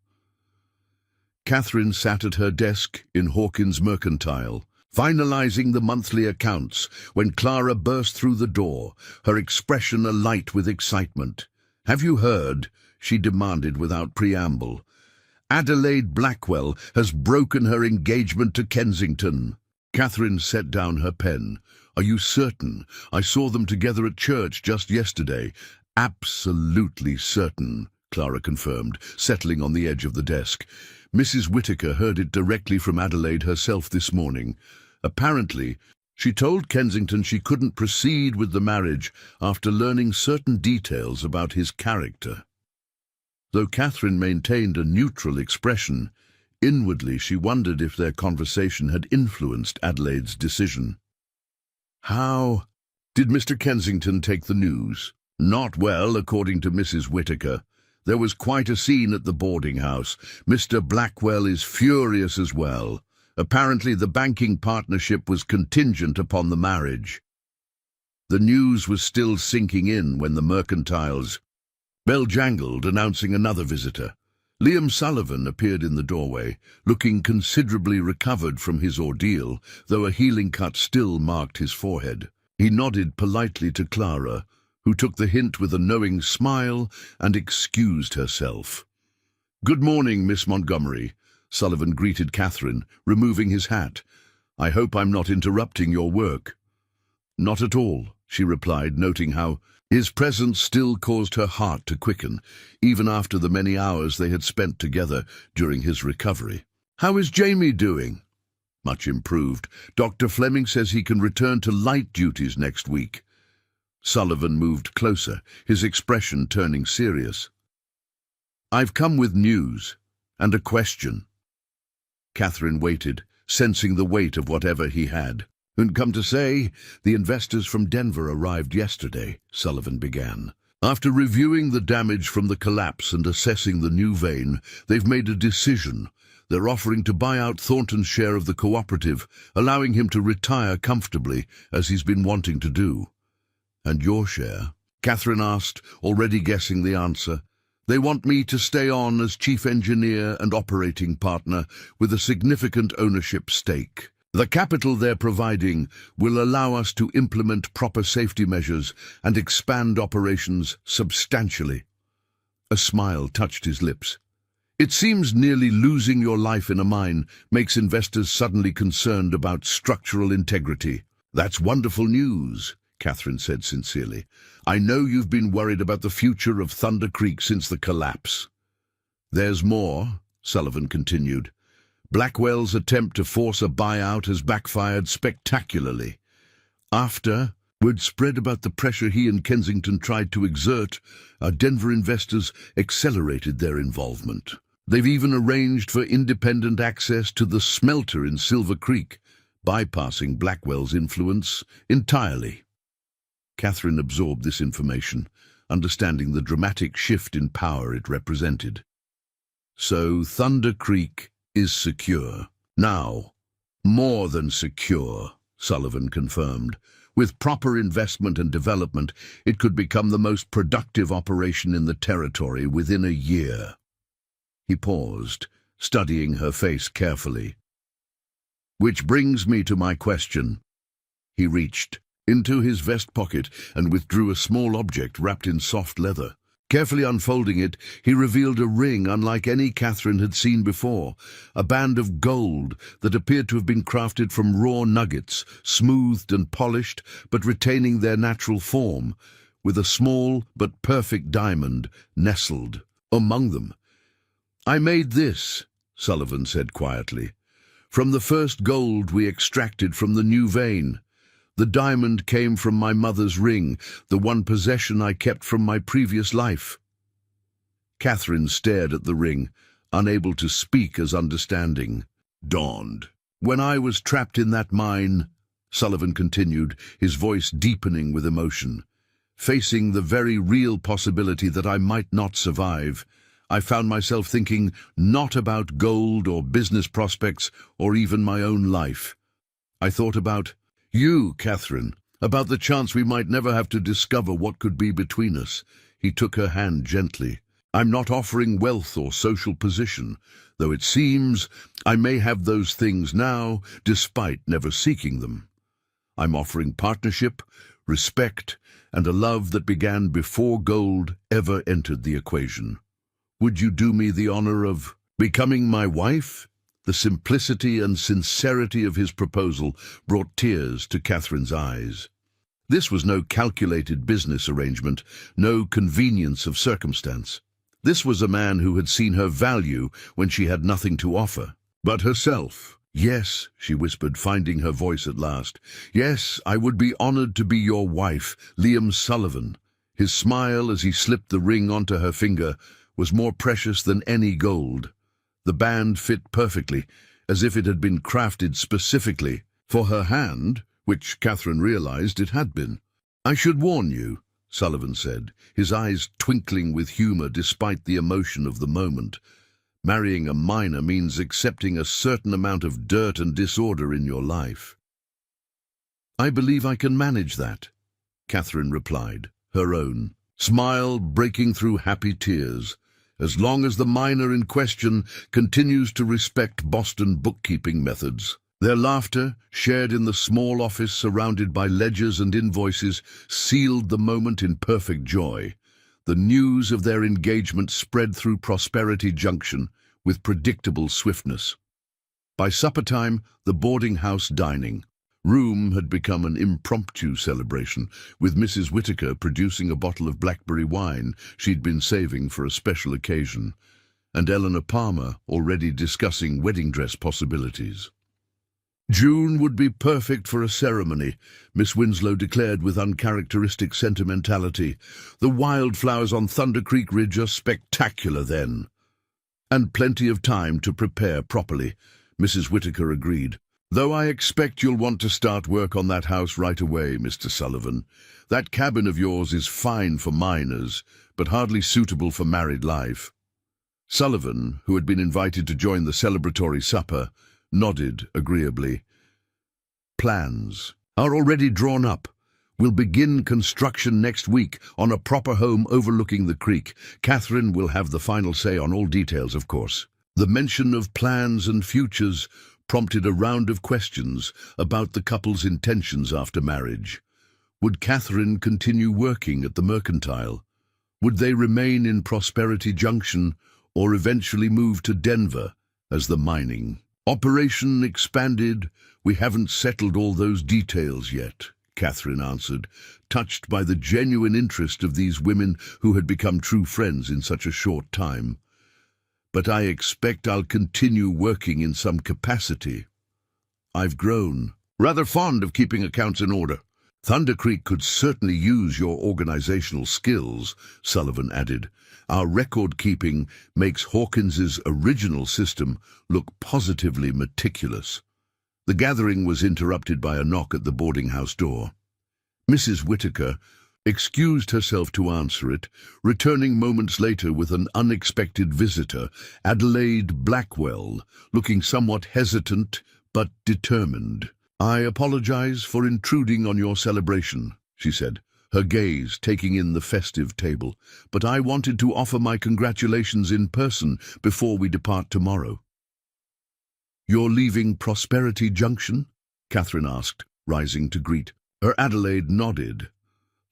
Catherine sat at her desk in Hawkins Mercantile, finalizing the monthly accounts, when Clara burst through the door, her expression alight with excitement. "Have you heard?" she demanded without preamble. "Adelaide Blackwell has broken her engagement to Kensington." Catherine set down her pen. "Are you certain? I saw them together at church just yesterday." "Absolutely certain," Clara confirmed, settling on the edge of the desk. "Mrs. Whittaker heard it directly from Adelaide herself this morning. Apparently, she told Kensington she couldn't proceed with the marriage after learning certain details about his character." Though Catherine maintained a neutral expression, inwardly she wondered if their conversation had influenced Adelaide's decision. "How did Mr. Kensington take the news?" "Not well, according to Mrs. Whittaker. There was quite a scene at the boarding house. Mr. Blackwell is furious as well. Apparently the banking partnership was contingent upon the marriage." The news was still sinking in when the Mercantile's bell jangled, announcing another visitor. Liam Sullivan appeared in the doorway, looking considerably recovered from his ordeal, though a healing cut still marked his forehead. He nodded politely to Clara, who took the hint with a knowing smile and excused herself. "Good morning, Miss Montgomery," Sullivan greeted Catherine, removing his hat. "I hope I'm not interrupting your work." "Not at all," she replied, noting how his presence still caused her heart to quicken, even after the many hours they had spent together during his recovery. "How is Jamie doing?" "Much improved. Dr. Fleming says he can return to light duties next week." Sullivan moved closer, his expression turning serious. "I've come with news, and a question." Catherine waited, sensing the weight of whatever he had. "And come to say, the investors from Denver arrived yesterday," Sullivan began. "After reviewing the damage from the collapse and assessing the new vein, they've made a decision. They're offering to buy out Thornton's share of the cooperative, allowing him to retire comfortably, as he's been wanting to do." "And your share?" Catherine asked, already guessing the answer. "They want me to stay on as chief engineer and operating partner with a significant ownership stake. The capital they're providing will allow us to implement proper safety measures and expand operations substantially." A smile touched his lips. "It seems nearly losing your life in a mine makes investors suddenly concerned about structural integrity." "That's wonderful news," Catherine said sincerely. "I know you've been worried about the future of Thunder Creek since the collapse." "There's more," Sullivan continued. "Blackwell's attempt to force a buyout has backfired spectacularly. After word spread about the pressure he and Kensington tried to exert, our Denver investors accelerated their involvement. They've even arranged for independent access to the smelter in Silver Creek, bypassing Blackwell's influence entirely." Catherine absorbed this information, understanding the dramatic shift in power it represented. "So Thunder Creek is secure." "Now, more than secure," Sullivan confirmed. "With proper investment and development, it could become the most productive operation in the territory within a year." He paused, studying her face carefully. "Which brings me to my question." He reached into his vest pocket and withdrew a small object wrapped in soft leather. Carefully unfolding it, he revealed a ring unlike any Catherine had seen before, a band of gold that appeared to have been crafted from raw nuggets, smoothed and polished, but retaining their natural form, with a small but perfect diamond nestled among them. "I made this," Sullivan said quietly, "from the first gold we extracted from the new vein. The diamond came from my mother's ring, the one possession I kept from my previous life." Catherine stared at the ring, unable to speak as understanding dawned. "When I was trapped in that mine," Sullivan continued, his voice deepening with emotion, Facing the very real possibility that I might not survive, I found myself thinking not about gold or business prospects or even my own life. I thought about you, Catherine, about the chance we might never have to discover what could be between us. He took her hand gently. I'm not offering wealth or social position, though it seems I may have those things now, despite never seeking them. I'm offering partnership, respect, and a love that began before gold ever entered the equation. Would you do me the honor of becoming my wife? The simplicity and sincerity of his proposal brought tears to Catherine's eyes. This was no calculated business arrangement, no convenience of circumstance. This was a man who had seen her value when she had nothing to offer. But herself. Yes, she whispered, finding her voice at last. Yes, I would be honored to be your wife, Liam Sullivan. His smile as he slipped the ring onto her finger was more precious than any gold. The band fit perfectly, as if it had been crafted specifically for her hand, which Catherine realized it had been. I should warn you, Sullivan said, his eyes twinkling with humor despite the emotion of the moment. Marrying a minor means accepting a certain amount of dirt and disorder in your life. I believe I can manage that, Catherine replied, her own smile breaking through happy tears, as long as the minor in question continues to respect Boston bookkeeping methods. Their laughter, shared in the small office surrounded by ledgers and invoices, sealed the moment in perfect joy. The news of their engagement spread through Prosperity Junction with predictable swiftness. By supper time, the boarding house dining room had become an impromptu celebration, with Mrs. Whittaker producing a bottle of blackberry wine she'd been saving for a special occasion, and Eleanor Palmer already discussing wedding dress possibilities. June would be perfect for a ceremony, Miss Winslow declared with uncharacteristic sentimentality. The wildflowers on Thunder Creek Ridge are spectacular then. And plenty of time to prepare properly, Mrs. Whittaker agreed. Though I expect you'll want to start work on that house right away, Mr. Sullivan. That cabin of yours is fine for minors, but hardly suitable for married life. Sullivan, who had been invited to join the celebratory supper, nodded agreeably. Plans are already drawn up. We'll begin construction next week on a proper home overlooking the creek. Catherine will have the final say on all details, of course. The mention of plans and futures prompted a round of questions about the couple's intentions after marriage. Would Catherine continue working at the Mercantile? Would they remain in Prosperity Junction or eventually move to Denver as the mining operation expanded? We haven't settled all those details yet, Catherine answered, touched by the genuine interest of these women who had become true friends in such a short time. But I expect I'll continue working in some capacity. I've grown rather fond of keeping accounts in order. Thunder Creek could certainly use your organizational skills, Sullivan added. Our record-keeping makes Hawkins's original system look positively meticulous. The gathering was interrupted by a knock at the boarding house door. Mrs. Whittaker excused herself to answer it, returning moments later with an unexpected visitor, Adelaide Blackwell, looking somewhat hesitant but determined. I apologize for intruding on your celebration, she said, her gaze taking in the festive table, but I wanted to offer my congratulations in person before we depart tomorrow. You're leaving Prosperity Junction? Catherine asked, rising to greet. Her Adelaide nodded.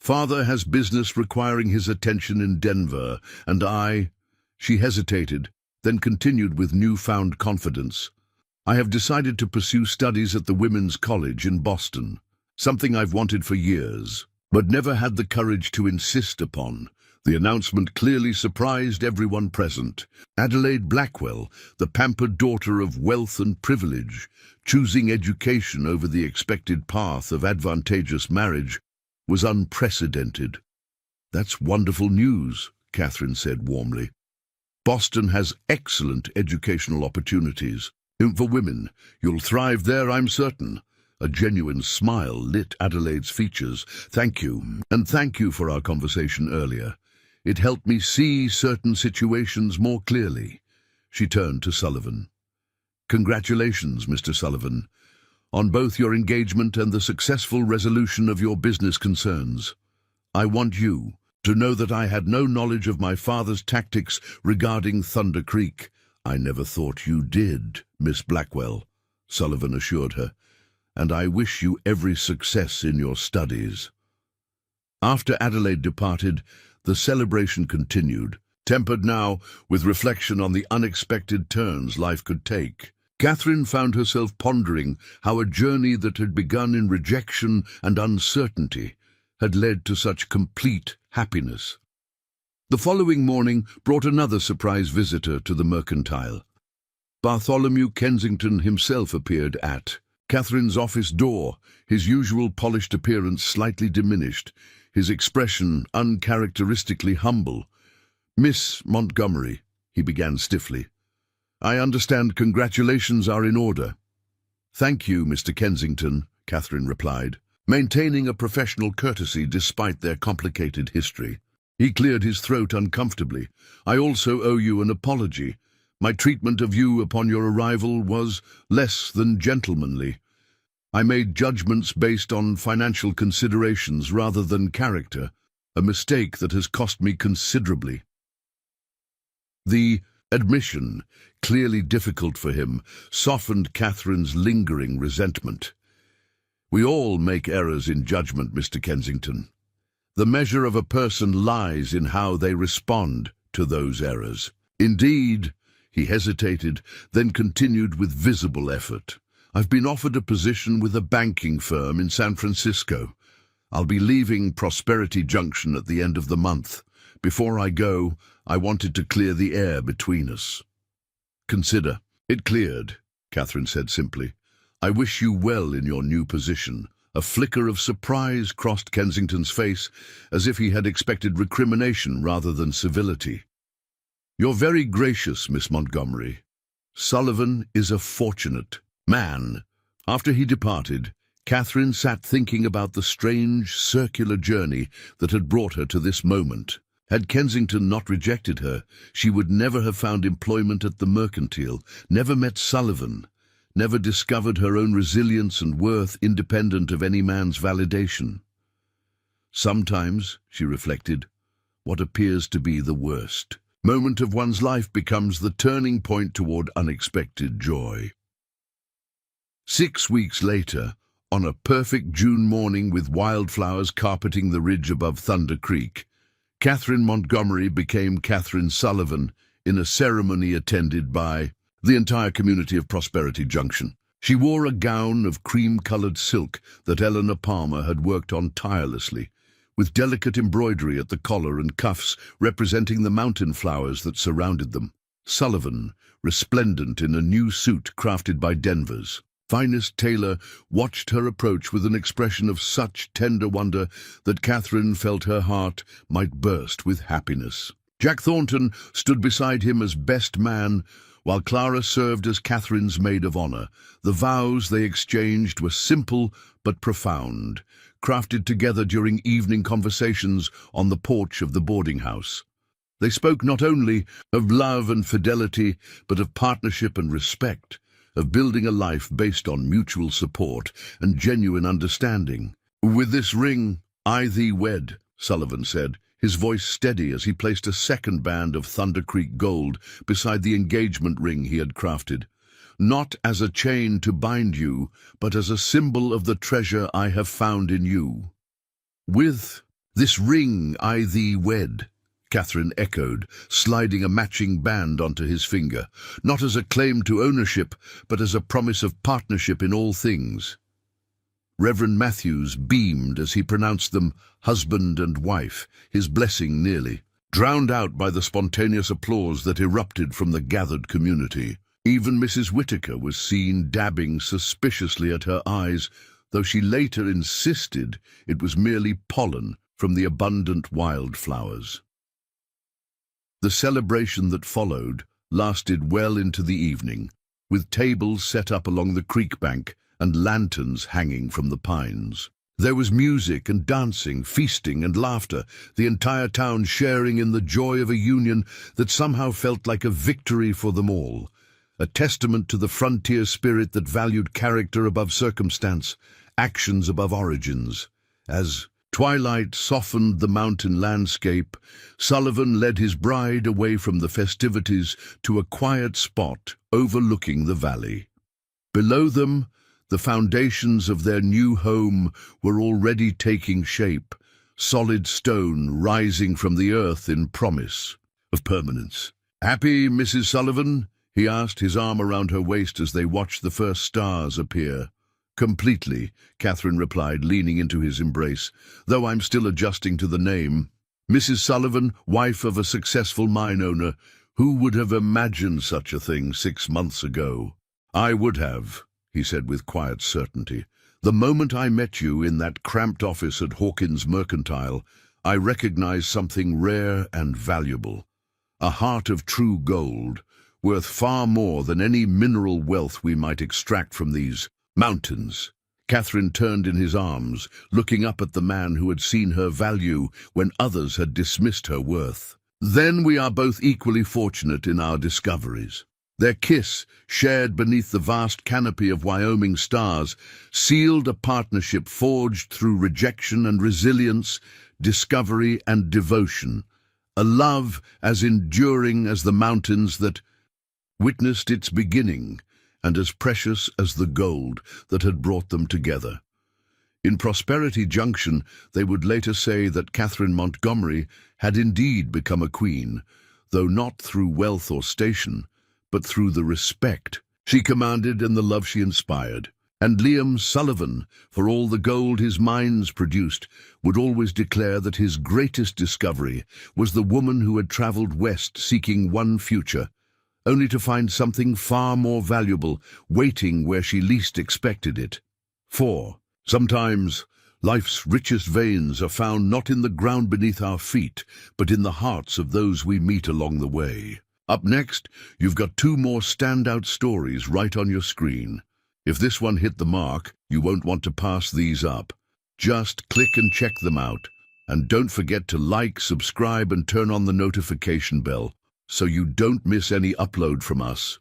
Father has business requiring his attention in Denver, and I— She hesitated, then continued with newfound confidence. I have decided to pursue studies at the Women's College in Boston, something I've wanted for years, but never had the courage to insist upon. The announcement clearly surprised everyone present. Adelaide Blackwell, the pampered daughter of wealth and privilege, choosing education over the expected path of advantageous marriage, was unprecedented. That's wonderful news, Catherine said warmly. Boston has excellent educational opportunities. For women, you'll thrive there, I'm certain. A genuine smile lit Adelaide's features. "Thank you, and thank you for our conversation earlier. It helped me see certain situations more clearly." She turned to Sullivan. "Congratulations, Mr. Sullivan, on both your engagement and the successful resolution of your business concerns. I want you to know that I had no knowledge of my father's tactics regarding Thunder Creek." "I never thought you did, Miss Blackwell," Sullivan assured her, "and I wish you every success in your studies." After Adelaide departed, the celebration continued, tempered now with reflection on the unexpected turns life could take. Catherine found herself pondering how a journey that had begun in rejection and uncertainty had led to such complete happiness. The following morning brought another surprise visitor to the Mercantile. Bartholomew Kensington himself appeared at Catherine's office door, his usual polished appearance slightly diminished, his expression uncharacteristically humble. "Miss Montgomery," he began stiffly, "I understand congratulations are in order." "Thank you, Mr. Kensington," Catherine replied, maintaining a professional courtesy despite their complicated history. He cleared his throat uncomfortably. "I also owe you an apology. My treatment of you upon your arrival was less than gentlemanly. I made judgments based on financial considerations rather than character, a mistake that has cost me considerably." The admission, clearly difficult for him, softened Catherine's lingering resentment. "We all make errors in judgment, Mr. Kensington. The measure of a person lies in how they respond to those errors." "Indeed," he hesitated, then continued with visible effort. "I've been offered a position with a banking firm in San Francisco. I'll be leaving Prosperity Junction at the end of the month. Before I go, I wanted to clear the air between us." "Consider it cleared," Catherine said simply. "I wish you well in your new position." A flicker of surprise crossed Kensington's face, as if he had expected recrimination rather than civility. "You're very gracious, Miss Montgomery. Sullivan is a fortunate man." After he departed, Catherine sat thinking about the strange, circular journey that had brought her to this moment. Had Kensington not rejected her, she would never have found employment at the Mercantile, never met Sullivan, never discovered her own resilience and worth independent of any man's validation. Sometimes, she reflected, what appears to be the worst moment of one's life becomes the turning point toward unexpected joy. 6 weeks later, on a perfect June morning with wildflowers carpeting the ridge above Thunder Creek, Catherine Montgomery became Catherine Sullivan in a ceremony attended by the entire community of Prosperity Junction. She wore a gown of cream-colored silk that Eleanor Palmer had worked on tirelessly, with delicate embroidery at the collar and cuffs representing the mountain flowers that surrounded them. Sullivan, resplendent in a new suit crafted by Denver's finest tailor, watched her approach with an expression of such tender wonder that Catherine felt her heart might burst with happiness. Jack Thornton stood beside him as best man, while Clara served as Catherine's maid of honor. The vows they exchanged were simple but profound, crafted together during evening conversations on the porch of the boarding house. They spoke not only of love and fidelity, but of partnership and respect, of building a life based on mutual support and genuine understanding. "With this ring, I thee wed," Sullivan said, his voice steady as he placed a second band of Thunder Creek gold beside the engagement ring he had crafted. "Not as a chain to bind you, but as a symbol of the treasure I have found in you." "With this ring I thee wed," Catherine echoed, sliding a matching band onto his finger, "not as a claim to ownership, but as a promise of partnership in all things." Reverend Matthews beamed as he pronounced them husband and wife, his blessing nearly drowned out by the spontaneous applause that erupted from the gathered community. Even Mrs. Whitaker was seen dabbing suspiciously at her eyes, though she later insisted it was merely pollen from the abundant wildflowers. The celebration that followed lasted well into the evening, with tables set up along the creek bank and lanterns hanging from the pines. There was music and dancing, feasting and laughter, the entire town sharing in the joy of a union that somehow felt like a victory for them all, a testament to the frontier spirit that valued character above circumstance, actions above origins. As twilight softened the mountain landscape, Sullivan led his bride away from the festivities to a quiet spot overlooking the valley. Below them, the foundations of their new home were already taking shape, solid stone rising from the earth in promise of permanence. "Happy, Mrs. Sullivan?" he asked, his arm around her waist as they watched the first stars appear. "Completely," Catherine replied, leaning into his embrace, "though I'm still adjusting to the name. Mrs. Sullivan, wife of a successful mine owner, who would have imagined such a thing 6 months ago?" "I would have," he said with quiet certainty. "The moment I met you in that cramped office at Hawkins Mercantile, I recognized something rare and valuable. A heart of true gold, worth far more than any mineral wealth we might extract from these mountains." Catherine turned in his arms, looking up at the man who had seen her value when others had dismissed her worth. "Then we are both equally fortunate in our discoveries." Their kiss, shared beneath the vast canopy of Wyoming stars, sealed a partnership forged through rejection and resilience, discovery and devotion, a love as enduring as the mountains that witnessed its beginning, and as precious as the gold that had brought them together. In Prosperity Junction, they would later say that Catherine Montgomery had indeed become a queen, though not through wealth or station, but through the respect she commanded and the love she inspired. And Liam Sullivan, for all the gold his mines produced, would always declare that his greatest discovery was the woman who had traveled west seeking one future, only to find something far more valuable waiting where she least expected it. 4. Sometimes life's richest veins are found not in the ground beneath our feet, but in the hearts of those we meet along the way. Up next, you've got 2 more standout stories right on your screen. If this one hit the mark, you won't want to pass these up. Just click and check them out. And don't forget to like, subscribe, and turn on the notification bell so you don't miss any upload from us.